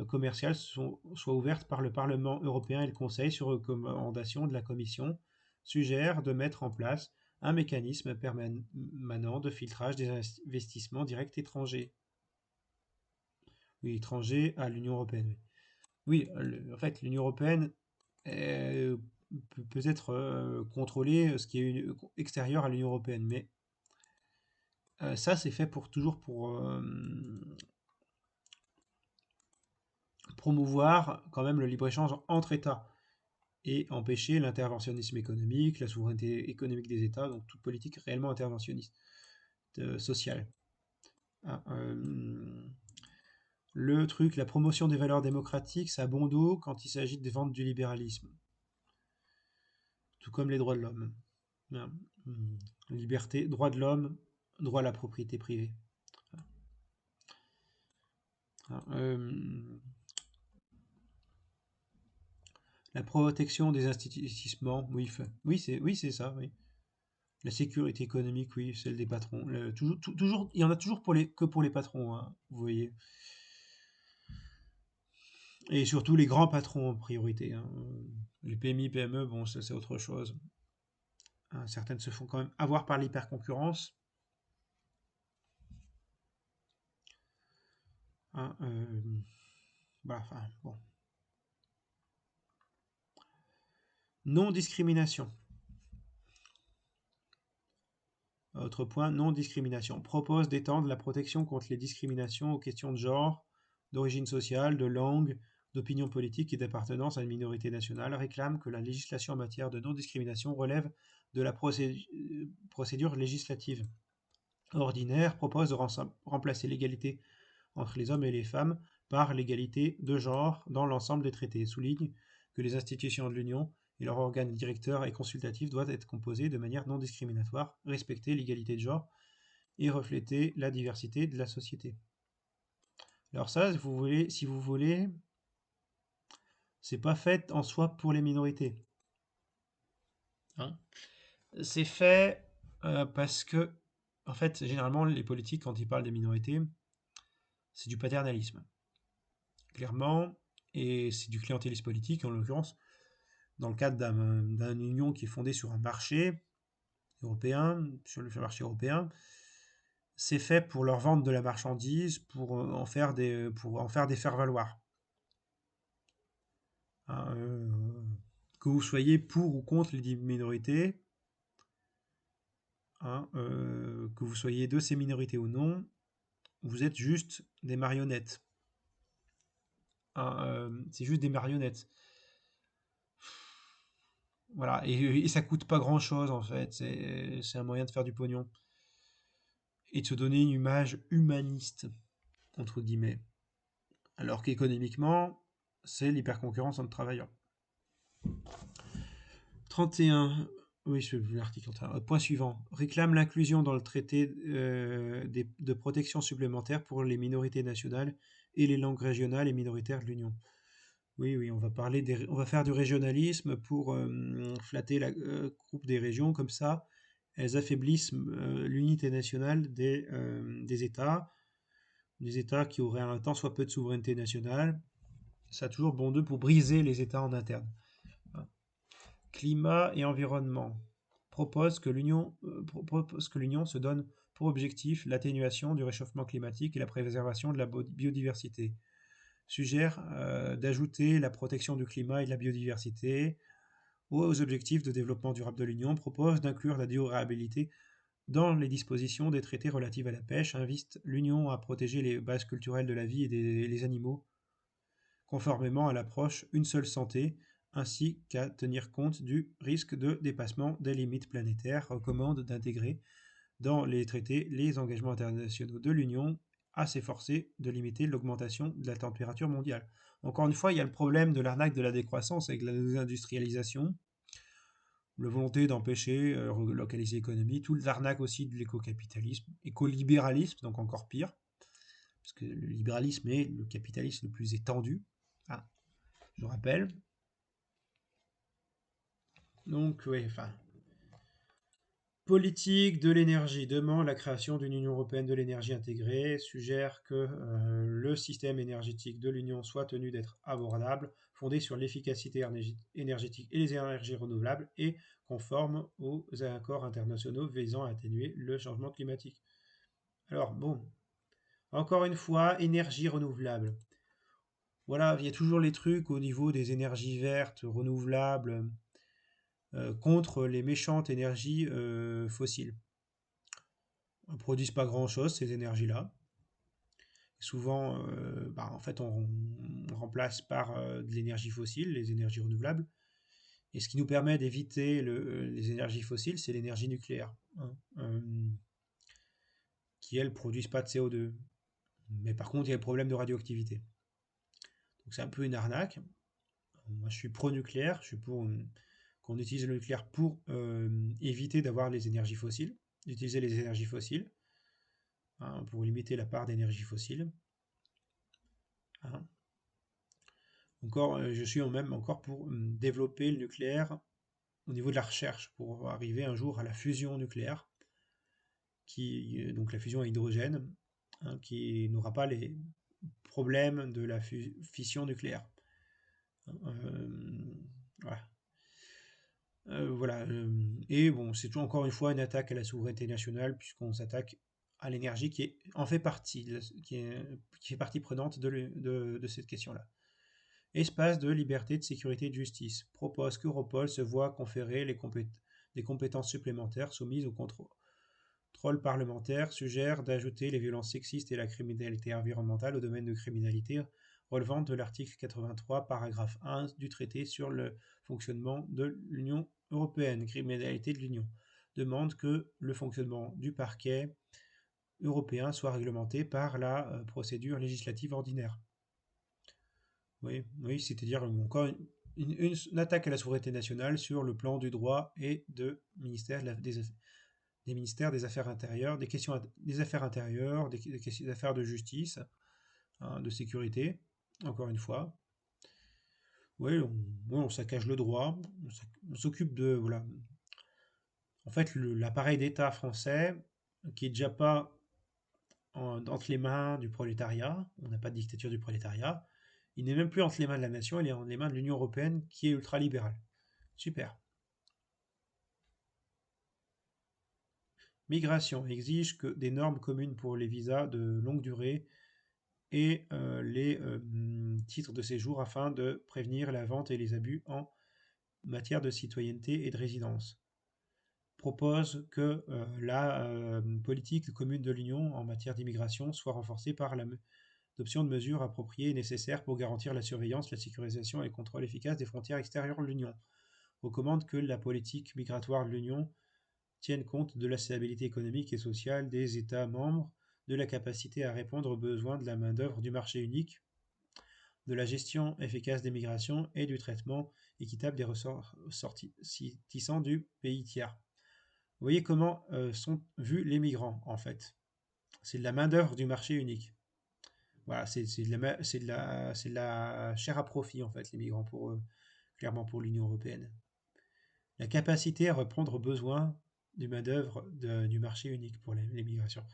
commerciales soient ouvertes par le Parlement européen et le Conseil sur recommandation de la Commission, suggère de mettre en place un mécanisme permanent de filtrage des investissements directs étrangers. Oui, étrangers à l'Union européenne. Oui, en fait, l'Union européenne peut être contrôlée, ce qui est extérieur à l'Union européenne, mais ça, c'est fait toujours pour promouvoir quand même le libre-échange entre États et empêcher l'interventionnisme économique, la souveraineté économique des États, donc toute politique réellement interventionniste, sociale. Le truc, la promotion des valeurs démocratiques, ça a bon dos quand il s'agit de vendre du libéralisme. Tout comme les droits de l'homme. Liberté, droit de l'homme, droit à la propriété privée. Hein, la protection des investissements, oui, c'est ça, oui. La sécurité économique, oui, celle des patrons. Toujours, il y en a toujours que pour les patrons, hein, vous voyez. Et surtout les grands patrons en priorité. Hein. Les PMI, PME, bon, ça c'est autre chose. Hein, certaines se font quand même avoir par l'hyperconcurrence. Hein, bah, enfin, bon. Non-discrimination. Autre point, non-discrimination. Propose d'étendre la protection contre les discriminations aux questions de genre, d'origine sociale, de langue, d'opinion politique et d'appartenance à une minorité nationale. Réclame que la législation en matière de non-discrimination relève de la procédure législative ordinaire. Propose de remplacer l'égalité entre les hommes et les femmes par l'égalité de genre dans l'ensemble des traités. Souligne que les institutions de l'Union et leurs organes directeurs et consultatifs doivent être composés de manière non discriminatoire, respecter l'égalité de genre et refléter la diversité de la société. Alors ça, si vous voulez, c'est pas fait en soi pour les minorités. Hein, c'est fait parce que, en fait, généralement, les politiques, quand ils parlent des minorités, c'est du paternalisme. Clairement, et c'est du clientélisme politique, en l'occurrence, dans le cadre d'une union qui est fondée sur un marché européen, sur le marché européen, c'est fait pour leur vendre de la marchandise, pour en faire des faire-valoir. Hein, que vous soyez pour ou contre les minorités, hein, que vous soyez de ces minorités ou non, vous êtes juste des marionnettes. Hein, c'est juste des marionnettes. Voilà, et ça coûte pas grand-chose en fait, c'est un moyen de faire du pognon. Et de se donner une image humaniste, entre guillemets. Alors qu'économiquement, c'est l'hyperconcurrence entre travailleurs. 31. Oui, je veux l'article 31. Point suivant. Réclame l'inclusion dans le traité de protection supplémentaire pour les minorités nationales et les langues régionales et minoritaires de l'Union. Oui, oui, on va faire du régionalisme pour flatter la groupe des régions, comme ça, elles affaiblissent l'unité nationale des États qui auraient un tant soit peu de souveraineté nationale. Ça a toujours bon d'eux pour briser les États en interne. Climat et environnement propose que l'Union se donne pour objectif l'atténuation du réchauffement climatique et la préservation de la biodiversité. Suggère d'ajouter la protection du climat et de la biodiversité aux objectifs de développement durable de l'Union, propose d'inclure la durabilité dans les dispositions des traités relatifs à la pêche, invite l'Union à protéger les bases culturelles de la vie et les animaux, conformément à l'approche une seule santé, ainsi qu'à tenir compte du risque de dépassement des limites planétaires, recommande d'intégrer dans les traités les engagements internationaux de l'Union à s'efforcer de limiter l'augmentation de la température mondiale. Encore une fois, il y a le problème de l'arnaque de la décroissance avec la désindustrialisation, la volonté d'empêcher, relocaliser l'économie, tout l'arnaque aussi de l'éco-capitalisme, éco-libéralisme, donc encore pire, parce que le libéralisme est le capitalisme le plus étendu, ah, je rappelle. Donc, oui, enfin, politique de l'énergie demande la création d'une Union européenne de l'énergie intégrée, suggère que le système énergétique de l'Union soit tenu d'être abordable, fondé sur l'efficacité énergétique et les énergies renouvelables et conforme aux accords internationaux visant à atténuer le changement climatique. Alors bon, encore une fois, énergie renouvelable. Voilà, il y a toujours les trucs au niveau des énergies vertes, renouvelables, contre les méchantes énergies fossiles. Ne produisent pas grand-chose, ces énergies-là. Souvent, en fait, on remplace par de l'énergie fossile, les énergies renouvelables. Et ce qui nous permet d'éviter les énergies fossiles, c'est l'énergie nucléaire, hein, qui, elles, produisent pas de CO2. Mais par contre, il y a le problème de radioactivité. Donc c'est un peu une arnaque. Moi, je suis pro-nucléaire, je suis pour qu'on utilise le nucléaire pour éviter d'avoir les énergies fossiles, d'utiliser les énergies fossiles, hein, pour limiter la part d'énergie fossile. Hein. Je suis même encore pour développer le nucléaire au niveau de la recherche, pour arriver un jour à la fusion nucléaire, donc la fusion à hydrogène, hein, qui n'aura pas les problèmes de la fission nucléaire. Voilà. Voilà. Et bon, c'est toujours encore une fois une attaque à la souveraineté nationale, puisqu'on s'attaque à l'énergie qui en fait partie, qui fait partie prenante de cette question-là. Espace de liberté, de sécurité et de justice propose qu'Europol se voit conférer des compétences supplémentaires soumises au contrôle parlementaire, suggère d'ajouter les violences sexistes et la criminalité environnementale au domaine de criminalité relevant de l'article 83, paragraphe 1 du traité sur le fonctionnement de l'Union européenne, criminalité de l'Union, demande que le fonctionnement du parquet européen soit réglementé par la procédure législative ordinaire. Oui, oui, c'est-à-dire encore une attaque à la souveraineté nationale sur le plan du droit et des ministères des Affaires intérieures, des questions des affaires intérieures, des affaires de justice, hein, de sécurité, encore une fois. Oui, on saccage le droit, on s'occupe de... Voilà. En fait, l'appareil d'État français, qui est déjà pas entre les mains du prolétariat, on n'a pas de dictature du prolétariat, il n'est même plus entre les mains de la nation, il est entre les mains de l'Union européenne qui est ultralibérale. Super. Migration exige que des normes communes pour les visas de longue durée et les titres de séjour afin de prévenir la vente et les abus en matière de citoyenneté et de résidence. Propose que la politique commune de l'Union en matière d'immigration soit renforcée par l'adoption de mesures appropriées et nécessaires pour garantir la surveillance, la sécurisation et le contrôle efficace des frontières extérieures de l'Union. Recommande que la politique migratoire de l'Union tienne compte de la stabilité économique et sociale des États membres, de la capacité à répondre aux besoins de la main-d'œuvre du marché unique, de la gestion efficace des migrations et du traitement équitable des ressortissants du pays tiers. Vous voyez comment sont vus les migrants, en fait. C'est de la main-d'œuvre du marché unique. Voilà, c'est de la chair à profit, en fait, les migrants, clairement pour l'Union européenne. La capacité à répondre aux besoins du main-d'œuvre du marché unique pour les migrations.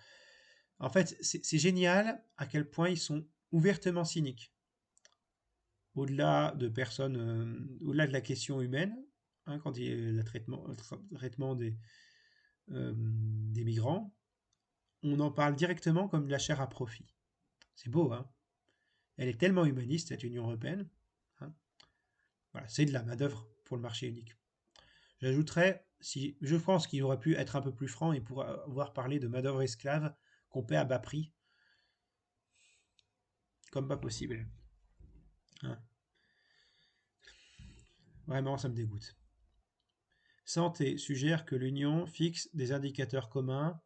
En fait, c'est génial à quel point ils sont ouvertement cyniques. Au-delà au-delà de la question humaine, hein, quand il y a le traitement des migrants, on en parle directement comme de la chair à profit. C'est beau, hein. Elle est tellement humaniste, cette Union européenne. Hein. Voilà, c'est de la main-d'œuvre pour le marché unique. J'ajouterais, si je pense qu'il aurait pu être un peu plus franc et pouvoir parler de main-d'œuvre esclave qu'on paie à bas prix, comme pas possible. Hein. Vraiment, ça me dégoûte. Santé suggère que l'Union fixe des indicateurs communs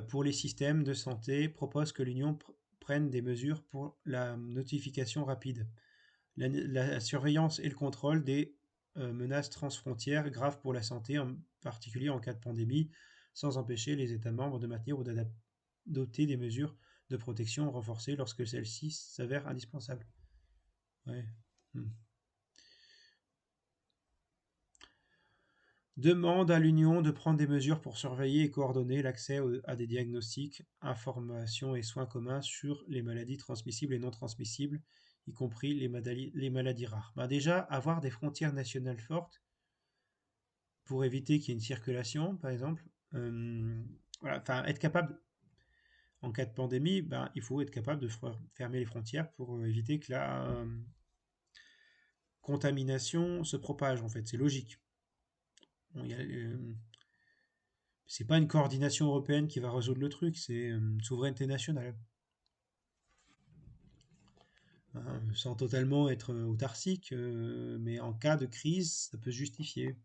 pour les systèmes de santé, propose que l'Union prenne des mesures pour la notification rapide, la surveillance et le contrôle des menaces transfrontières graves pour la santé, en particulier en cas de pandémie, sans empêcher les États membres de maintenir ou d'adopter des mesures de protection renforcées lorsque celles-ci s'avèrent indispensables. Ouais. Demande à l'Union de prendre des mesures pour surveiller et coordonner l'accès à des diagnostics, informations et soins communs sur les maladies transmissibles et non transmissibles, y compris les maladies rares. Ben déjà, avoir des frontières nationales fortes pour éviter qu'il y ait une circulation, par exemple. Voilà, enfin, être capable, en cas de pandémie, ben, il faut être capable de fermer les frontières pour éviter que la contamination se propage, en fait. C'est logique. Bon, c'est pas une coordination européenne qui va résoudre le truc, c'est une souveraineté nationale. Hein, sans totalement être autarcique, mais en cas de crise, ça peut se justifier.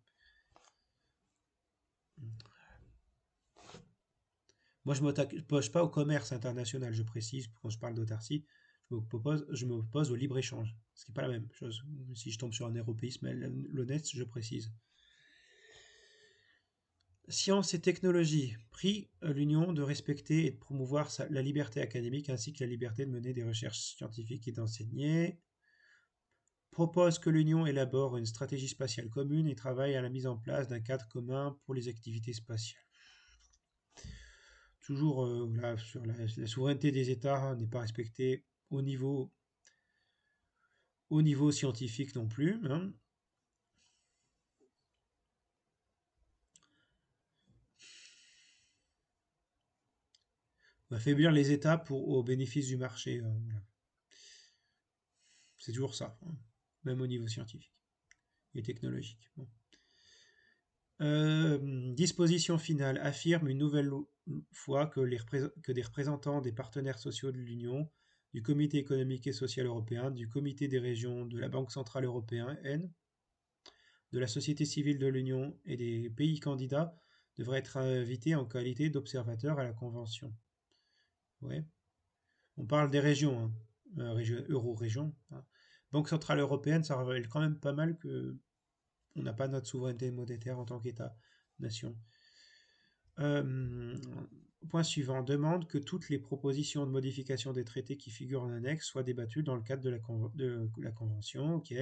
Moi, je ne m'oppose pas au commerce international, je précise, quand je parle d'autarcie, je m'oppose au libre-échange, ce qui n'est pas la même chose. Si je tombe sur un européisme honnête, je précise. Sciences et technologies. Prie l'Union de respecter et de promouvoir la liberté académique ainsi que la liberté de mener des recherches scientifiques et d'enseigner. Propose que l'Union élabore une stratégie spatiale commune et travaille à la mise en place d'un cadre commun pour les activités spatiales. Toujours voilà, sur la souveraineté des États n'est pas respectée au niveau scientifique non plus. Hein. Affaiblir les États au bénéfice du marché. Voilà. C'est toujours ça, hein, même au niveau scientifique et technologique. Bon. Disposition finale affirme une nouvelle fois que des représentants des partenaires sociaux de l'Union, du Comité économique et social européen, du Comité des régions, de la Banque centrale européenne, de la société civile de l'Union et des pays candidats devraient être invités en qualité d'observateurs à la Convention. Ouais. On parle des régions, hein, euro-région. Hein. Banque centrale européenne, ça révèle quand même pas mal que on n'a pas notre souveraineté monétaire en tant qu'État-nation. Point suivant, demande que toutes les propositions de modification des traités qui figurent en annexe soient débattues dans le cadre de la Convention. Ok.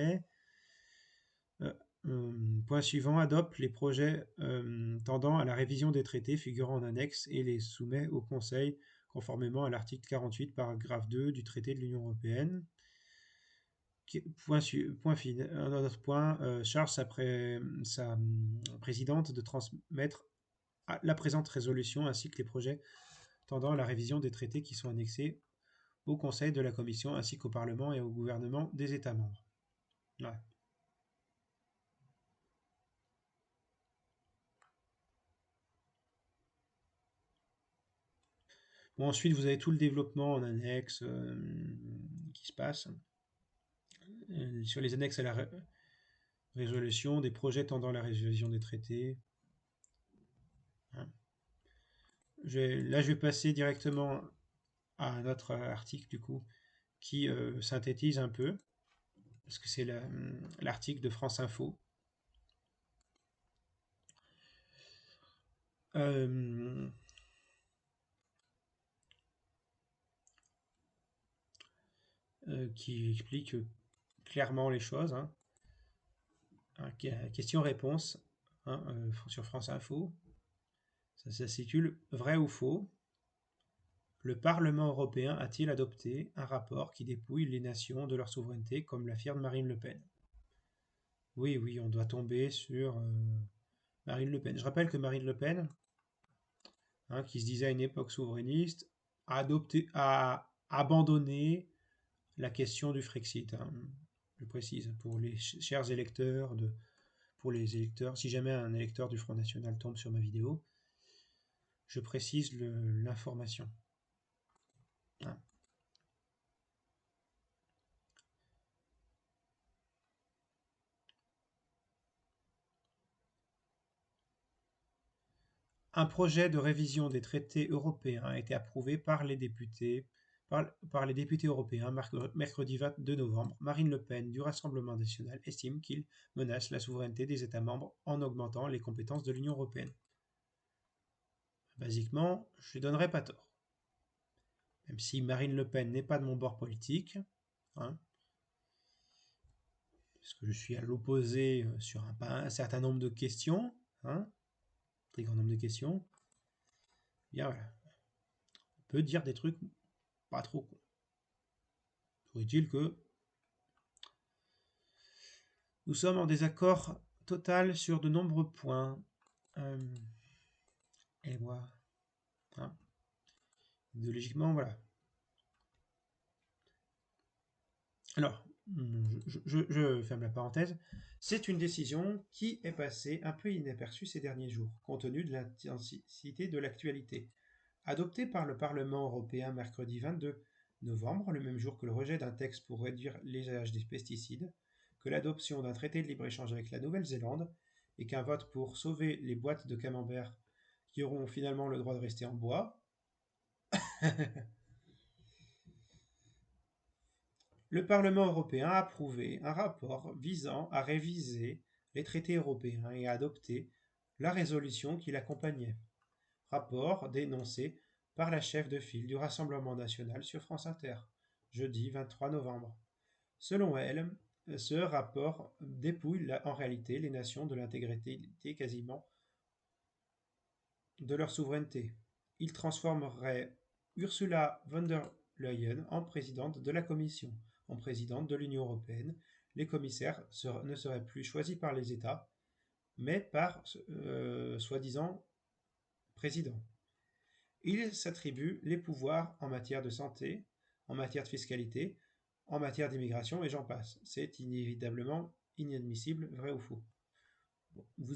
Point suivant, adopte les projets tendant à la révision des traités figurant en annexe et les soumet au Conseil conformément à l'article 48, paragraphe 2 du traité de l'Union européenne. Un autre point, charge sa présidente de transmettre la présente résolution ainsi que les projets tendant à la révision des traités qui sont annexés au Conseil de la Commission ainsi qu'au Parlement et au gouvernement des États membres. Ouais. Bon, ensuite, vous avez tout le développement en annexe qui se passe. Sur les annexes à la résolution, des projets tendant à la révision des traités. Hein. Là, je vais passer directement à un autre article, du coup, qui synthétise un peu, parce que c'est l'article de France Info. Qui explique clairement les choses. Hein. Question-réponse hein, sur France Info. Ça s'intitule Vrai ou faux? Le Parlement européen a-t-il adopté un rapport qui dépouille les nations de leur souveraineté, comme l'affirme Marine Le Pen? Oui, oui, on doit tomber sur Marine Le Pen. Je rappelle que Marine Le Pen, hein, qui se disait à une époque souverainiste, a abandonné la question du Frexit. Hein, je précise, pour les chers électeurs, pour les électeurs, si jamais un électeur du Front National tombe sur ma vidéo, je précise l'information. Hein. Un projet de révision des traités européens a été approuvé par les députés, par les députés européens mercredi 22 novembre. Marine Le Pen du Rassemblement national estime qu'il menace la souveraineté des États membres en augmentant les compétences de l'Union européenne. Basiquement, je lui donnerai pas tort. Même si Marine Le Pen n'est pas de mon bord politique, hein, parce que je suis à l'opposé sur un certain nombre de questions, hein, très grand nombre de questions, bien voilà, on peut dire des trucs pas trop cons. Toujours est-il que nous sommes en désaccord total sur de nombreux points. Et moi, hein, idéologiquement, voilà. Alors, je ferme la parenthèse. C'est une décision qui est passée un peu inaperçue ces derniers jours, compte tenu de l'intensité de l'actualité. Adoptée par le Parlement européen mercredi 22 novembre, le même jour que le rejet d'un texte pour réduire l'usage des pesticides, que l'adoption d'un traité de libre-échange avec la Nouvelle-Zélande et qu'un vote pour sauver les boîtes de camembert qui auront finalement le droit de rester en bois. Le Parlement européen a approuvé un rapport visant à réviser les traités européens et à adopter la résolution qui l'accompagnait. Rapport dénoncé par la chef de file du Rassemblement national sur France Inter, jeudi 23 novembre. Selon elle, ce rapport dépouille en réalité les nations de l'intégrité quasiment de leur souveraineté. Il transformerait Ursula von der Leyen en présidente de la Commission, en présidente de l'Union européenne. Les commissaires ne seraient plus choisis par les États, mais par soi-disant président. Il s'attribue les pouvoirs en matière de santé, en matière de fiscalité, en matière d'immigration et j'en passe. C'est inévitablement inadmissible, vrai ou faux. Vous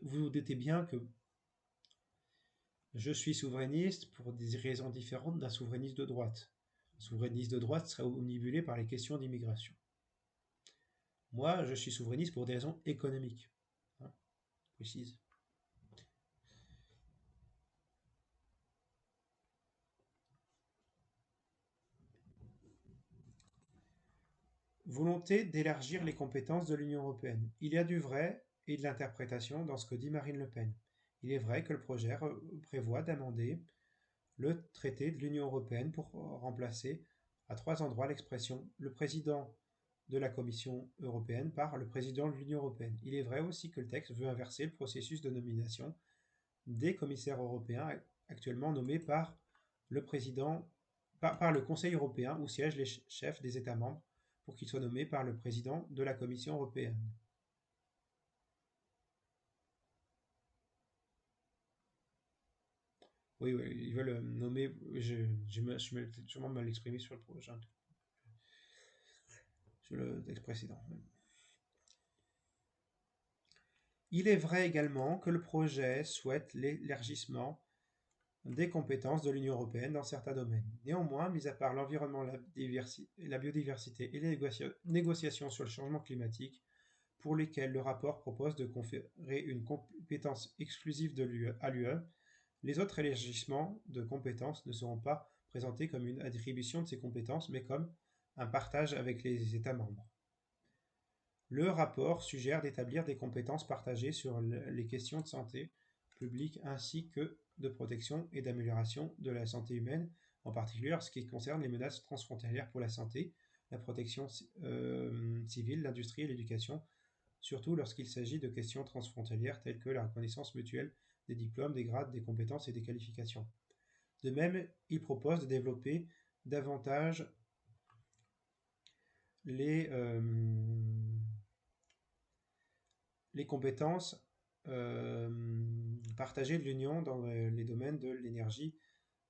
vous doutez bien que je suis souverainiste pour des raisons différentes d'un souverainiste de droite. Un souverainiste de droite serait omnibulé par les questions d'immigration. Moi, je suis souverainiste pour des raisons économiques. Hein, précise. Volonté d'élargir les compétences de l'Union européenne. Il y a du vrai et de l'interprétation dans ce que dit Marine Le Pen. Il est vrai que le projet prévoit d'amender le traité de l'Union européenne pour remplacer à 3 endroits l'expression le président de la Commission européenne par le président de l'Union européenne. Il est vrai aussi que le texte veut inverser le processus de nomination des commissaires européens actuellement nommés par le président, par le Conseil européen où siègent les chefs des États membres pour qu'ils soient nommés par le président de la Commission européenne. Oui, oui, ils veulent nommer. Je me suis sûrement mal exprimé sur le prochain, sur le texte précédent. Il est vrai également que le projet souhaite l'élargissement des compétences de l'Union européenne dans certains domaines. Néanmoins, mis à part l'environnement, la biodiversité et les négociations sur le changement climatique, pour lesquelles le rapport propose de conférer une compétence exclusive à l'UE, les autres élargissements de compétences ne seront pas présentés comme une attribution de ces compétences, mais comme un partage avec les États membres. Le rapport suggère d'établir des compétences partagées sur les questions de santé publique ainsi que de protection et d'amélioration de la santé humaine, en particulier en ce qui concerne les menaces transfrontalières pour la santé, la protection civile, l'industrie et l'éducation, surtout lorsqu'il s'agit de questions transfrontalières telles que la reconnaissance mutuelle des diplômes, des grades, des compétences et des qualifications. De même, il propose de développer davantage les compétences partagées de l'Union dans les domaines de l'énergie,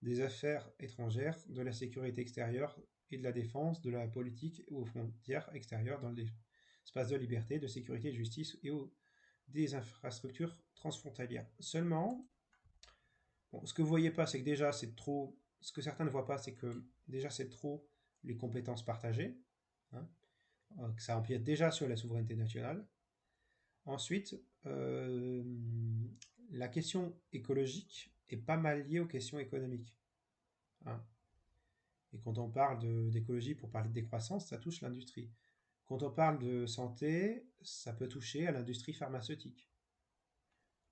des affaires étrangères, de la sécurité extérieure et de la défense, de la politique aux frontières extérieures, dans l'espace de liberté, de sécurité et de justice et des infrastructures transfrontalières. Seulement, bon, ce que vous voyez pas, c'est que déjà c'est trop. Ce que certains ne voient pas, c'est que déjà c'est trop les compétences partagées, hein, que ça empiète déjà sur la souveraineté nationale. Ensuite, la question écologique est pas mal liée aux questions économiques, hein. Et quand on parle d'écologie pour parler de décroissance, ça touche l'industrie. Quand on parle de santé, ça peut toucher à l'industrie pharmaceutique.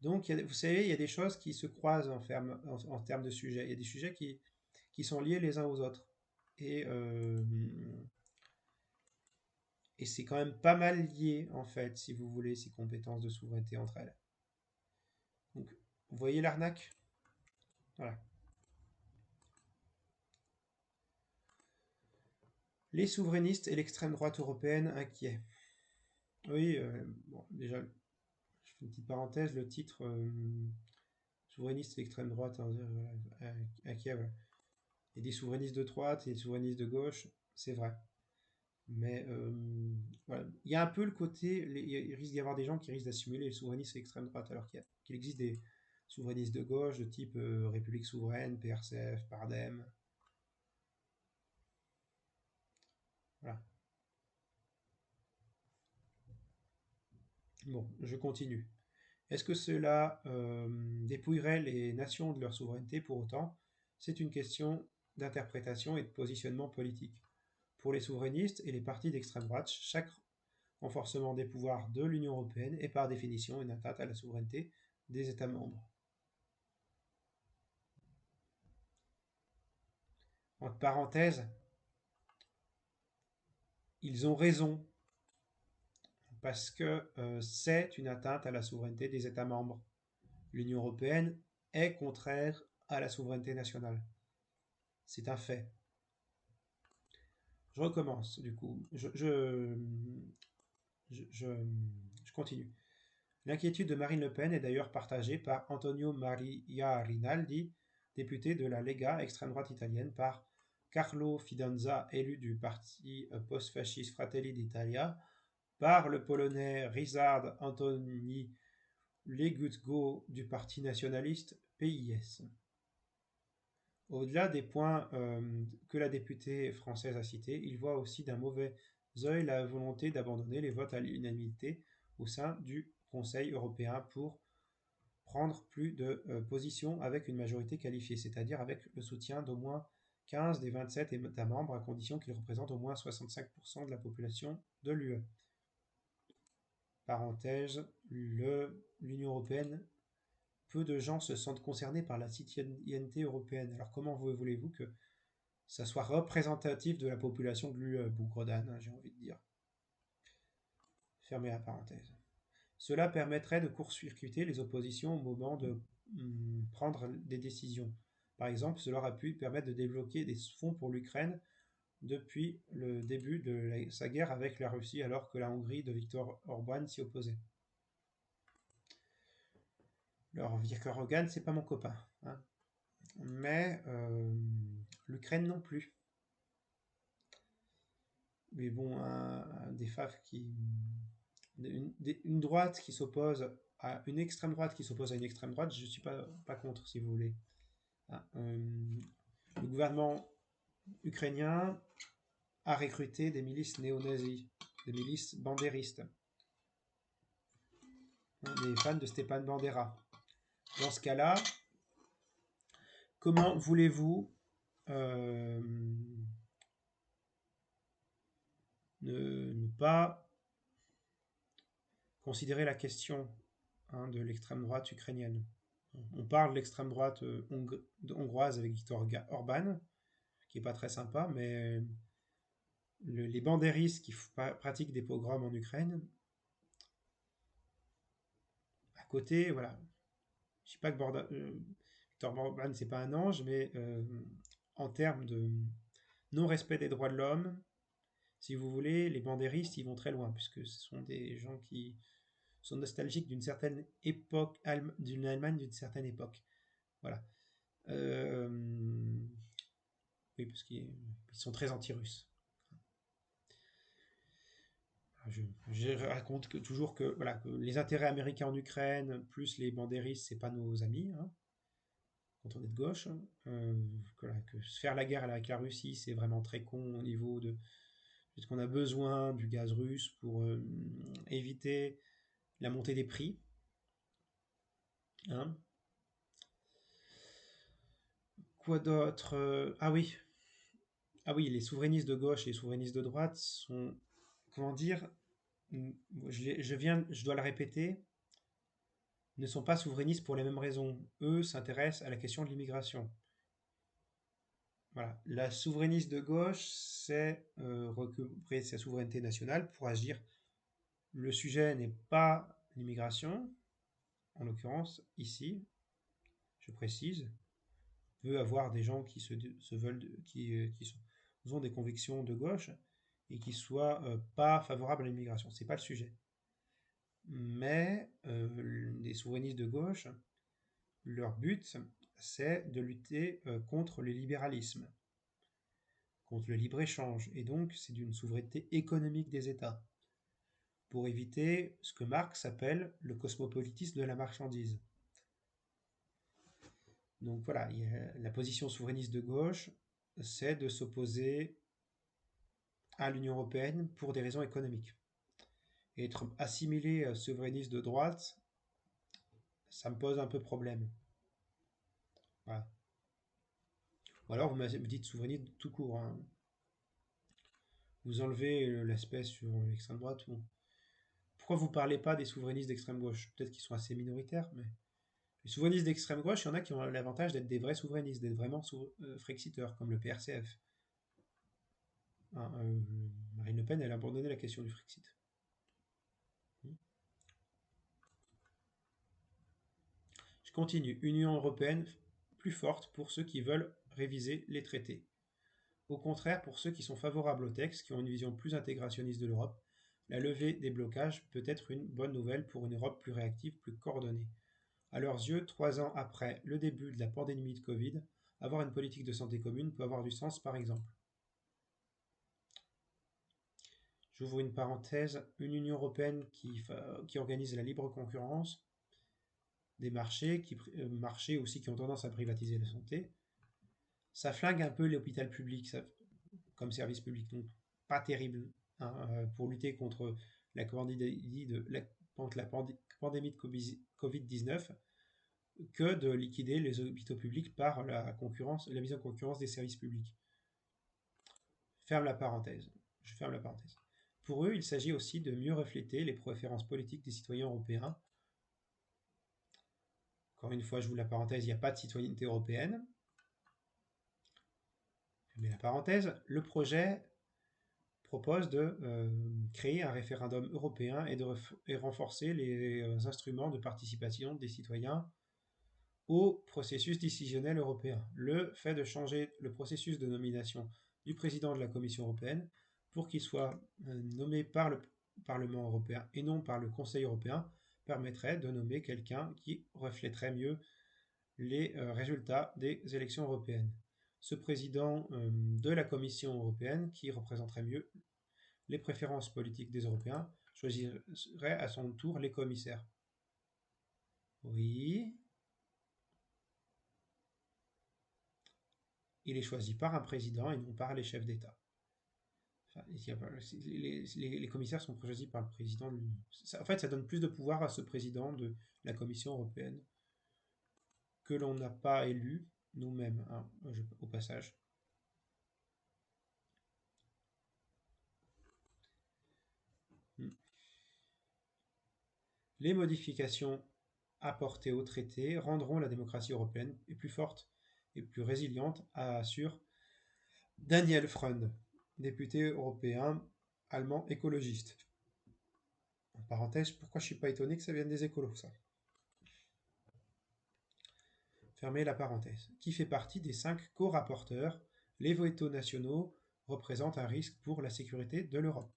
Donc, vous savez, il y a des choses qui se croisent en termes de sujets. Il y a des sujets qui sont liés les uns aux autres. Et, et c'est quand même pas mal lié, en fait, si vous voulez, ces compétences de souveraineté entre elles. Donc, vous voyez l'arnaque? Voilà. Les souverainistes et l'extrême droite européenne inquiets. Oui, bon, déjà, je fais une petite parenthèse, le titre souverainiste et l'extrême droite inquiet, voilà. Il y a des souverainistes de droite et des souverainistes de gauche, c'est vrai. Mais voilà. Il y a un peu le côté, il risque d'y avoir des gens qui risquent d'assimiler les souverainistes et l'extrême droite, alors qu'il existe des souverainistes de gauche de type République souveraine, PRCF, PARDEM. Voilà. Bon, je continue. Est-ce que cela dépouillerait les nations de leur souveraineté pour autant? C'est une question d'interprétation et de positionnement politique. Pour les souverainistes et les partis d'extrême droite, chaque renforcement des pouvoirs de l'Union européenne est par définition une atteinte à la souveraineté des États membres. Entre parenthèses, ils ont raison, parce que c'est une atteinte à la souveraineté des États membres. L'Union européenne est contraire à la souveraineté nationale. C'est un fait. Je recommence, du coup. Je continue. L'inquiétude de Marine Le Pen est d'ailleurs partagée par Antonio Maria Rinaldi, député de la Lega, extrême droite italienne, par Carlo Fidanza, élu du parti post-fasciste Fratelli d'Italia, par le polonais Ryszard Antoni Legutko du parti nationaliste PIS. Au-delà des points que la députée française a cités, il voit aussi d'un mauvais œil la volonté d'abandonner les votes à l'unanimité au sein du Conseil européen pour prendre plus de positions avec une majorité qualifiée, c'est-à-dire avec le soutien d'au moins 15 des 27 États membres, à condition qu'ils représentent au moins 65% de la population de l'UE. Parenthèse, l'Union européenne, peu de gens se sentent concernés par la citoyenneté européenne. Alors comment voulez-vous que ça soit représentatif de la population de l'UE, Bougredane, j'ai envie de dire. Fermez la parenthèse. Cela permettrait de court-circuiter les oppositions au moment de prendre des décisions. Par exemple, cela aurait pu permettre de débloquer des fonds pour l'Ukraine depuis le début de sa guerre avec la Russie, alors que la Hongrie de Viktor Orban s'y opposait. Alors, Viktor Orban, c'est pas mon copain, hein. Mais l'Ukraine non plus. Mais bon, des faves qui... Une droite qui s'oppose à une extrême droite qui s'oppose à une extrême droite, je ne suis pas contre, si vous voulez. Le gouvernement ukrainien a recruté des milices néo-nazis, des milices bandéristes, des fans de Stepan Bandera. Dans ce cas-là, comment voulez-vous ne pas considérer la question de l'extrême droite ukrainienne? On parle de l'extrême droite hongroise avec Viktor Orban, qui est pas très sympa, mais les bandéristes qui pratiquent des pogroms en Ukraine, à côté, voilà. Je sais pas que Viktor Orban c'est pas un ange, mais en termes de non-respect des droits de l'homme, si vous voulez, les bandéristes ils vont très loin, puisque ce sont des gens qui sont nostalgiques d'une certaine époque, d'une Allemagne d'une certaine époque. Voilà. Oui, parce qu'ils sont très anti-russes. Je raconte toujours que, voilà, que les intérêts américains en Ukraine, plus les bandéristes, c'est pas nos amis, hein, quand on est de gauche. Voilà, que se faire la guerre avec la Russie, c'est vraiment très con au niveau de... Parce qu'on a besoin du gaz russe pour éviter la montée des prix. Hein. Quoi d'autre? Ah oui, les souverainistes de gauche et les souverainistes de droite sont, comment dire, je dois le répéter, ne sont pas souverainistes pour les mêmes raisons. Eux s'intéressent à la question de l'immigration. Voilà. La souverainiste de gauche, c'est récupérer sa souveraineté nationale pour agir. Le sujet n'est pas l'immigration, en l'occurrence, ici, je précise, peut avoir des gens qui se veulent, qui ont des convictions de gauche et qui soient pas favorables à l'immigration. C'est pas le sujet. Mais les souverainistes de gauche, leur but, c'est de lutter contre le libéralisme, contre le libre-échange, et donc c'est d'une souveraineté économique des États, pour éviter ce que Marx appelle le cosmopolitisme de la marchandise. Donc voilà, la position souverainiste de gauche, c'est de s'opposer à l'Union européenne pour des raisons économiques. Et être assimilé souverainiste de droite, ça me pose un peu problème. Voilà. Ou alors vous me dites souverainiste tout court. Hein. Vous enlevez l'aspect sur l'extrême droite. Bon. Pourquoi vous ne parlez pas des souverainistes d'extrême gauche? Peut-être qu'ils sont assez minoritaires, mais Les souverainistes d'extrême gauche, il y en a qui ont l'avantage d'être des vrais souverainistes, d'être vraiment frexiteurs, comme le PRCF. Hein, Marine Le Pen, elle a abandonné la question du Frexit. Je continue. Union européenne plus forte pour ceux qui veulent réviser les traités. Au contraire, pour ceux qui sont favorables au texte, qui ont une vision plus intégrationniste de l'Europe, la levée des blocages peut être une bonne nouvelle pour une Europe plus réactive, plus coordonnée. À leurs yeux, 3 ans après le début de la pandémie de Covid, avoir une politique de santé commune peut avoir du sens, par exemple. J'ouvre une parenthèse, une Union européenne qui organise la libre concurrence des marchés, marchés aussi qui ont tendance à privatiser la santé, ça flingue un peu l'hôpital public comme service public, donc pas terrible hein, pour lutter contre la pandémie de Covid-19 que de liquider les hôpitaux publics par la mise en concurrence des services publics. Ferme la parenthèse. Je ferme la parenthèse. Pour eux, il s'agit aussi de mieux refléter les préférences politiques des citoyens européens. Encore une fois, je vous la parenthèse, il n'y a pas de citoyenneté européenne. Mais la parenthèse, le projet propose de créer un référendum européen et renforcer les instruments de participation des citoyens au processus décisionnel européen. Le fait de changer le processus de nomination du président de la Commission européenne pour qu'il soit nommé par le Parlement européen et non par le Conseil européen permettrait de nommer quelqu'un qui reflèterait mieux les résultats des élections européennes. Ce président de la Commission européenne, qui représenterait mieux les préférences politiques des Européens, choisirait à son tour les commissaires. Oui. Il est choisi par un président et non par les chefs d'État. Enfin, les commissaires sont choisis par le président de l'Union. En fait, ça donne plus de pouvoir à ce président de la Commission européenne que l'on n'a pas élu nous-mêmes, hein, au passage. Les modifications apportées au traité rendront la démocratie européenne plus forte et plus résiliente, assure Daniel Freund, député européen allemand écologiste. En parenthèse, pourquoi je suis pas étonné que ça vienne des écolos, ça? Fermez la parenthèse. Qui fait partie des 5 co-rapporteurs, les vétos nationaux représentent un risque pour la sécurité de l'Europe.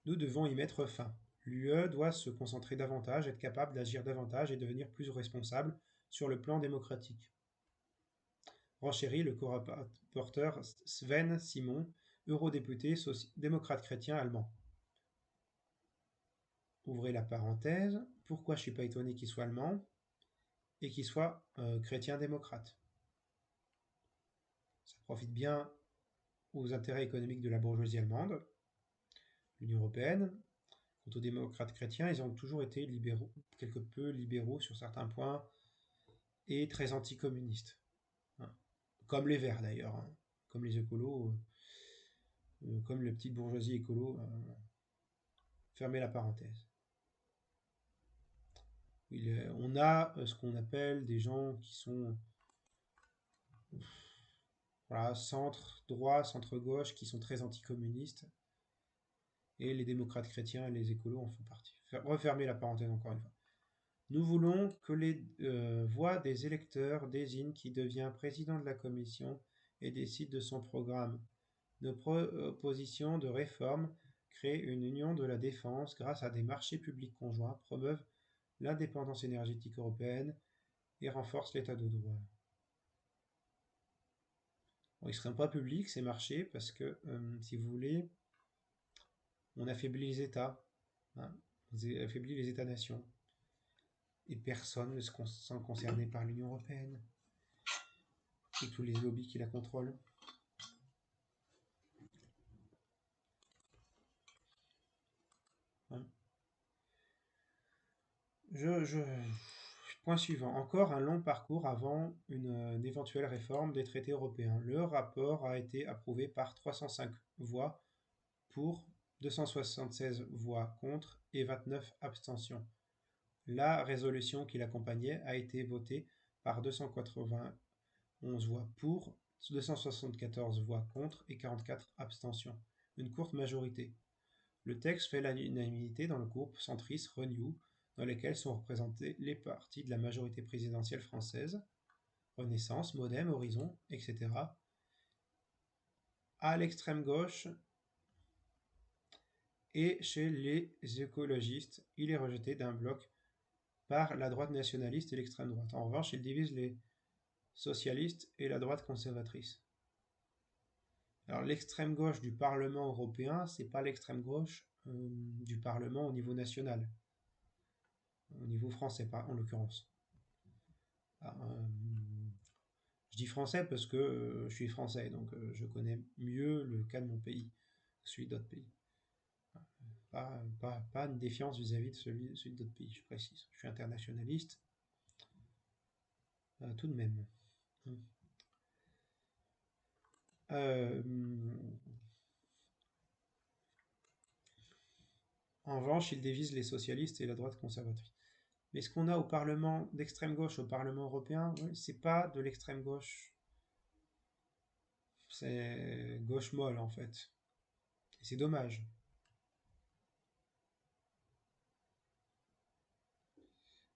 Nous devons y mettre fin. L'UE doit se concentrer davantage, être capable d'agir davantage et devenir plus responsable sur le plan démocratique. Renchérit le co-rapporteur Sven Simon, eurodéputé démocrate chrétien allemand. Ouvrez la parenthèse. Pourquoi je ne suis pas étonné qu'il soit allemand et qu'il soit chrétien-démocrate? Ça profite bien aux intérêts économiques de la bourgeoisie allemande, l'Union européenne. Quant aux démocrates chrétiens, ils ont toujours été libéraux, quelque peu libéraux sur certains points et très anticommunistes. Hein. Comme les Verts d'ailleurs, hein. Comme les écolos, comme la petite bourgeoisie écolo. Fermez la parenthèse. On a ce qu'on appelle des gens qui sont voilà, centre-droit, centre-gauche, qui sont très anticommunistes. Et les démocrates chrétiens et les écolos en font partie. Refermez la parenthèse encore une fois. Nous voulons que les voix des électeurs désignent qui devient président de la commission et décide de son programme. Nos propositions de réforme créent une union de la défense grâce à des marchés publics conjoints, promeuvent l'indépendance énergétique européenne et renforcent l'état de droit. Bon, ils ne seront pas publics, ces marchés, parce que, si vous voulez, on affaiblit les États, hein, on affaiblit les États-nations. Et personne ne se sent concerné par l'Union européenne et tous les lobbies qui la contrôlent. Hein. Point suivant. Encore un long parcours avant une éventuelle réforme des traités européens. Le rapport a été approuvé par 305 voix pour 276 voix contre et 29 abstentions. La résolution qui l'accompagnait a été votée par 291 voix pour, 274 voix contre et 44 abstentions. Une courte majorité. Le texte fait l'unanimité dans le groupe centriste Renew, dans lequel sont représentés les partis de la majorité présidentielle française, Renaissance, Modem, Horizon, etc. À l'extrême gauche et chez les écologistes, il est rejeté d'un bloc par la droite nationaliste et l'extrême droite. En revanche, il divise les socialistes et la droite conservatrice. Alors l'extrême gauche du Parlement européen, c'est pas l'extrême gauche du Parlement au niveau national, au niveau français en l'occurrence. Je dis français parce que je suis français, donc je connais mieux le cas de mon pays que celui d'autres pays. Pas une défiance vis-à-vis de celui d'autres pays, je précise. Je suis internationaliste, tout de même. En revanche, il divise les socialistes et la droite conservatrice. Mais ce qu'on a au Parlement d'extrême gauche, au Parlement européen, c'est pas de l'extrême gauche. C'est gauche molle en fait. Et c'est dommage.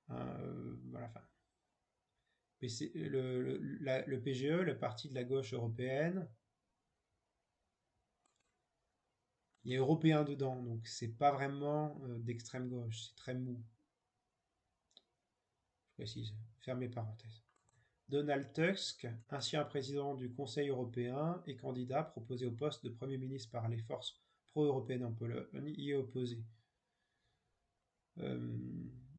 Voilà, enfin. Le PGE, le parti de la gauche européenne, il y a européen dedans, donc c'est pas vraiment d'extrême gauche, c'est très mou. Je précise, fermez parenthèses. Donald Tusk, ancien président du Conseil européen et candidat proposé au poste de Premier ministre par les forces pro-européennes en Pologne, y est opposé.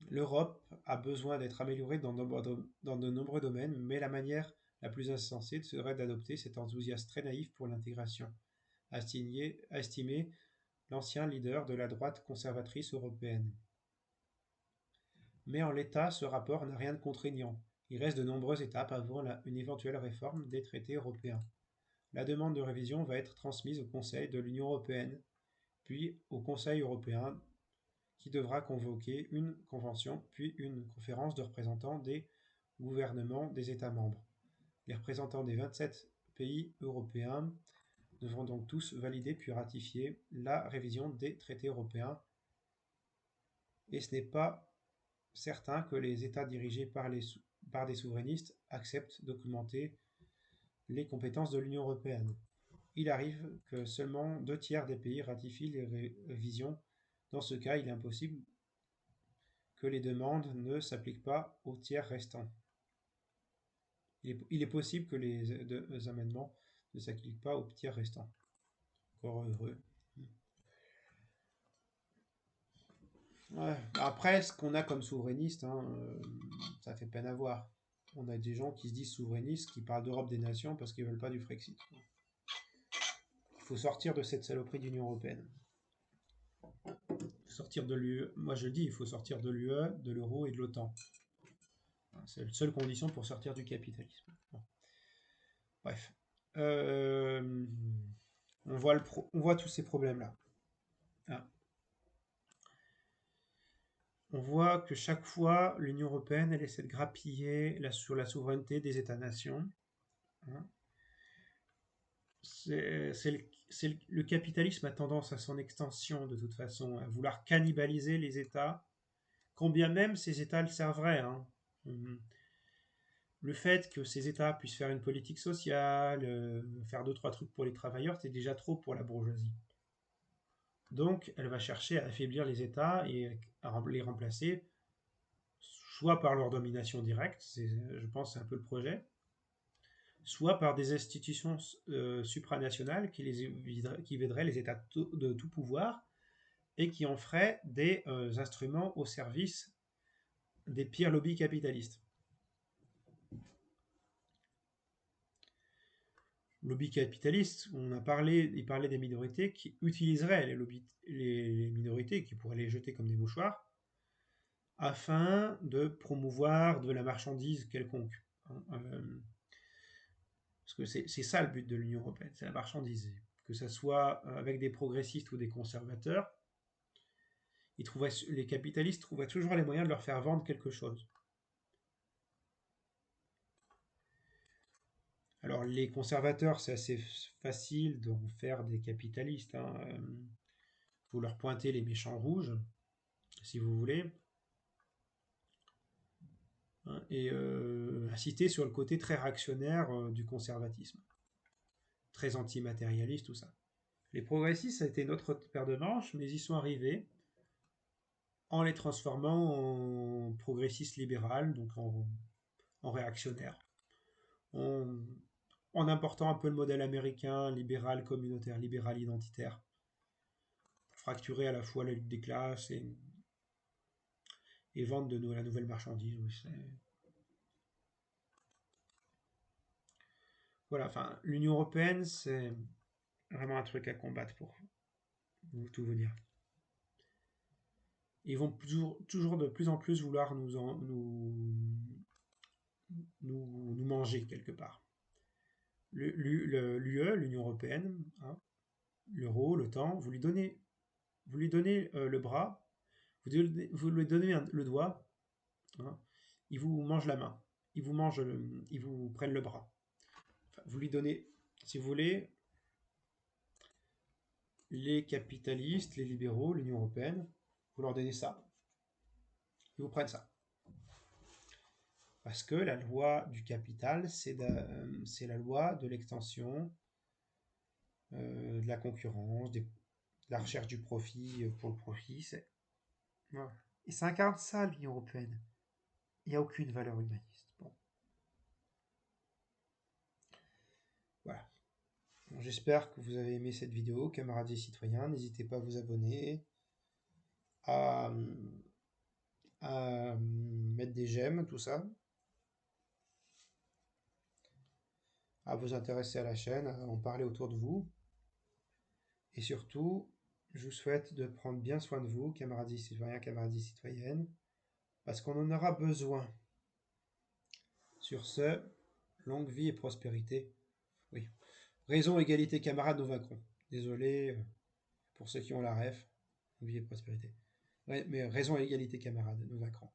L'Europe a besoin d'être améliorée dans de nombreux domaines, mais la manière la plus insensée serait d'adopter cet enthousiasme très naïf pour l'intégration, a estimé l'ancien leader de la droite conservatrice européenne. Mais en l'état, ce rapport n'a rien de contraignant. Il reste de nombreuses étapes avant une éventuelle réforme des traités européens. La demande de révision va être transmise au Conseil de l'Union européenne, puis au Conseil européen, qui devra convoquer une convention, puis une conférence de représentants des gouvernements des États membres. Les représentants des 27 pays européens devront donc tous valider puis ratifier la révision des traités européens. Et ce n'est pas certain que les États dirigés par des souverainistes acceptent d'augmenter les compétences de l'Union européenne. Il arrive que seulement 2 tiers des pays ratifient les révisions. Dans ce cas, il est impossible que les demandes ne s'appliquent pas aux tiers restants. Il est possible que les amendements ne s'appliquent pas aux tiers restants. Encore heureux. Ouais. Après, ce qu'on a comme souverainiste, ça fait peine à voir. On a des gens qui se disent souverainistes, qui parlent d'Europe des nations parce qu'ils veulent pas du Frexit. Il faut sortir de cette saloperie d'Union européenne. Sortir de l'UE. Moi je le dis, il faut sortir de l'UE, de l'euro et de l'OTAN. C'est la seule condition pour sortir du capitalisme. Bon. Bref. On voit tous ces problèmes-là. Ah. On voit que chaque fois, l'Union européenne, elle essaie de grappiller sur la souveraineté des États-nations. Hein. Le capitalisme a tendance à son extension, de toute façon, à vouloir cannibaliser les États, quand bien même ces États le serveraient. Hein. Le fait que ces États puissent faire une politique sociale, faire 2-3 trucs pour les travailleurs, c'est déjà trop pour la bourgeoisie. Donc, elle va chercher à affaiblir les États et à les remplacer, soit par leur domination directe, je pense c'est un peu le projet, soit par des institutions supranationales qui videraient les États de tout pouvoir et qui en feraient des instruments au service des pires lobbies capitalistes. Lobby capitaliste, il parlait des minorités qui utiliseraient les minorités, qui pourraient les jeter comme des mouchoirs, afin de promouvoir de la marchandise quelconque. Parce que c'est ça le but de l'Union européenne, c'est la marchandise. que ce soit avec des progressistes ou des conservateurs, les capitalistes trouvaient toujours les moyens de leur faire vendre quelque chose. Alors les conservateurs, c'est assez facile d'en faire des capitalistes, hein. Vous leur pointez les méchants rouges, si vous voulez, hein, et insister sur le côté très réactionnaire du conservatisme, très antimatérialiste, tout ça. Les progressistes, ça a été notre paire de manches, mais ils y sont arrivés en les transformant en progressistes libérales, donc en réactionnaires, en important un peu le modèle américain, libéral communautaire, libéral identitaire, pour fracturer à la fois la lutte des classes et vendre la nouvelle marchandise. Oui, voilà, enfin, l'Union européenne, c'est vraiment un truc à combattre pour tout vous dire. Ils vont toujours de plus en plus vouloir nous manger quelque part. L'UE, l'Union européenne, hein, l'euro, l'OTAN, vous lui donnez le bras, vous lui donnez le doigt, hein, il vous mange la main, ils vous prennent le bras. Enfin, vous lui donnez, si vous voulez, les capitalistes, les libéraux, l'Union européenne, vous leur donnez ça, ils vous prennent ça. Parce que la loi du capital, c'est la loi de l'extension, de la concurrence, de la recherche du profit pour le profit. Voilà. Et ça incarne ça, l'Union européenne. Il n'y a aucune valeur humaniste. Bon. Voilà. Bon, j'espère que vous avez aimé cette vidéo, camarades et citoyens. N'hésitez pas à vous abonner, à, à mettre des j'aime, tout ça, à vous intéresser à la chaîne, à en parler autour de vous. Et surtout, je vous souhaite de prendre bien soin de vous, camarades et citoyens, camarades et citoyennes, parce qu'on en aura besoin. Sur ce, longue vie et prospérité. Oui. Raison, égalité, camarades, nous vaincrons. Désolé pour ceux qui ont la ref. Longue vie et prospérité. Ouais, mais raison, égalité, camarades, nous vaincrons.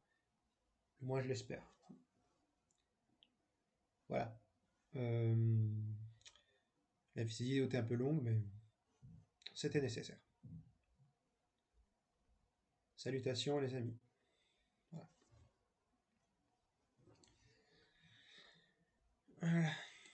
Moi, je l'espère. Voilà. La vidéo était un peu longue, mais c'était nécessaire. Salutations, les amis. Voilà.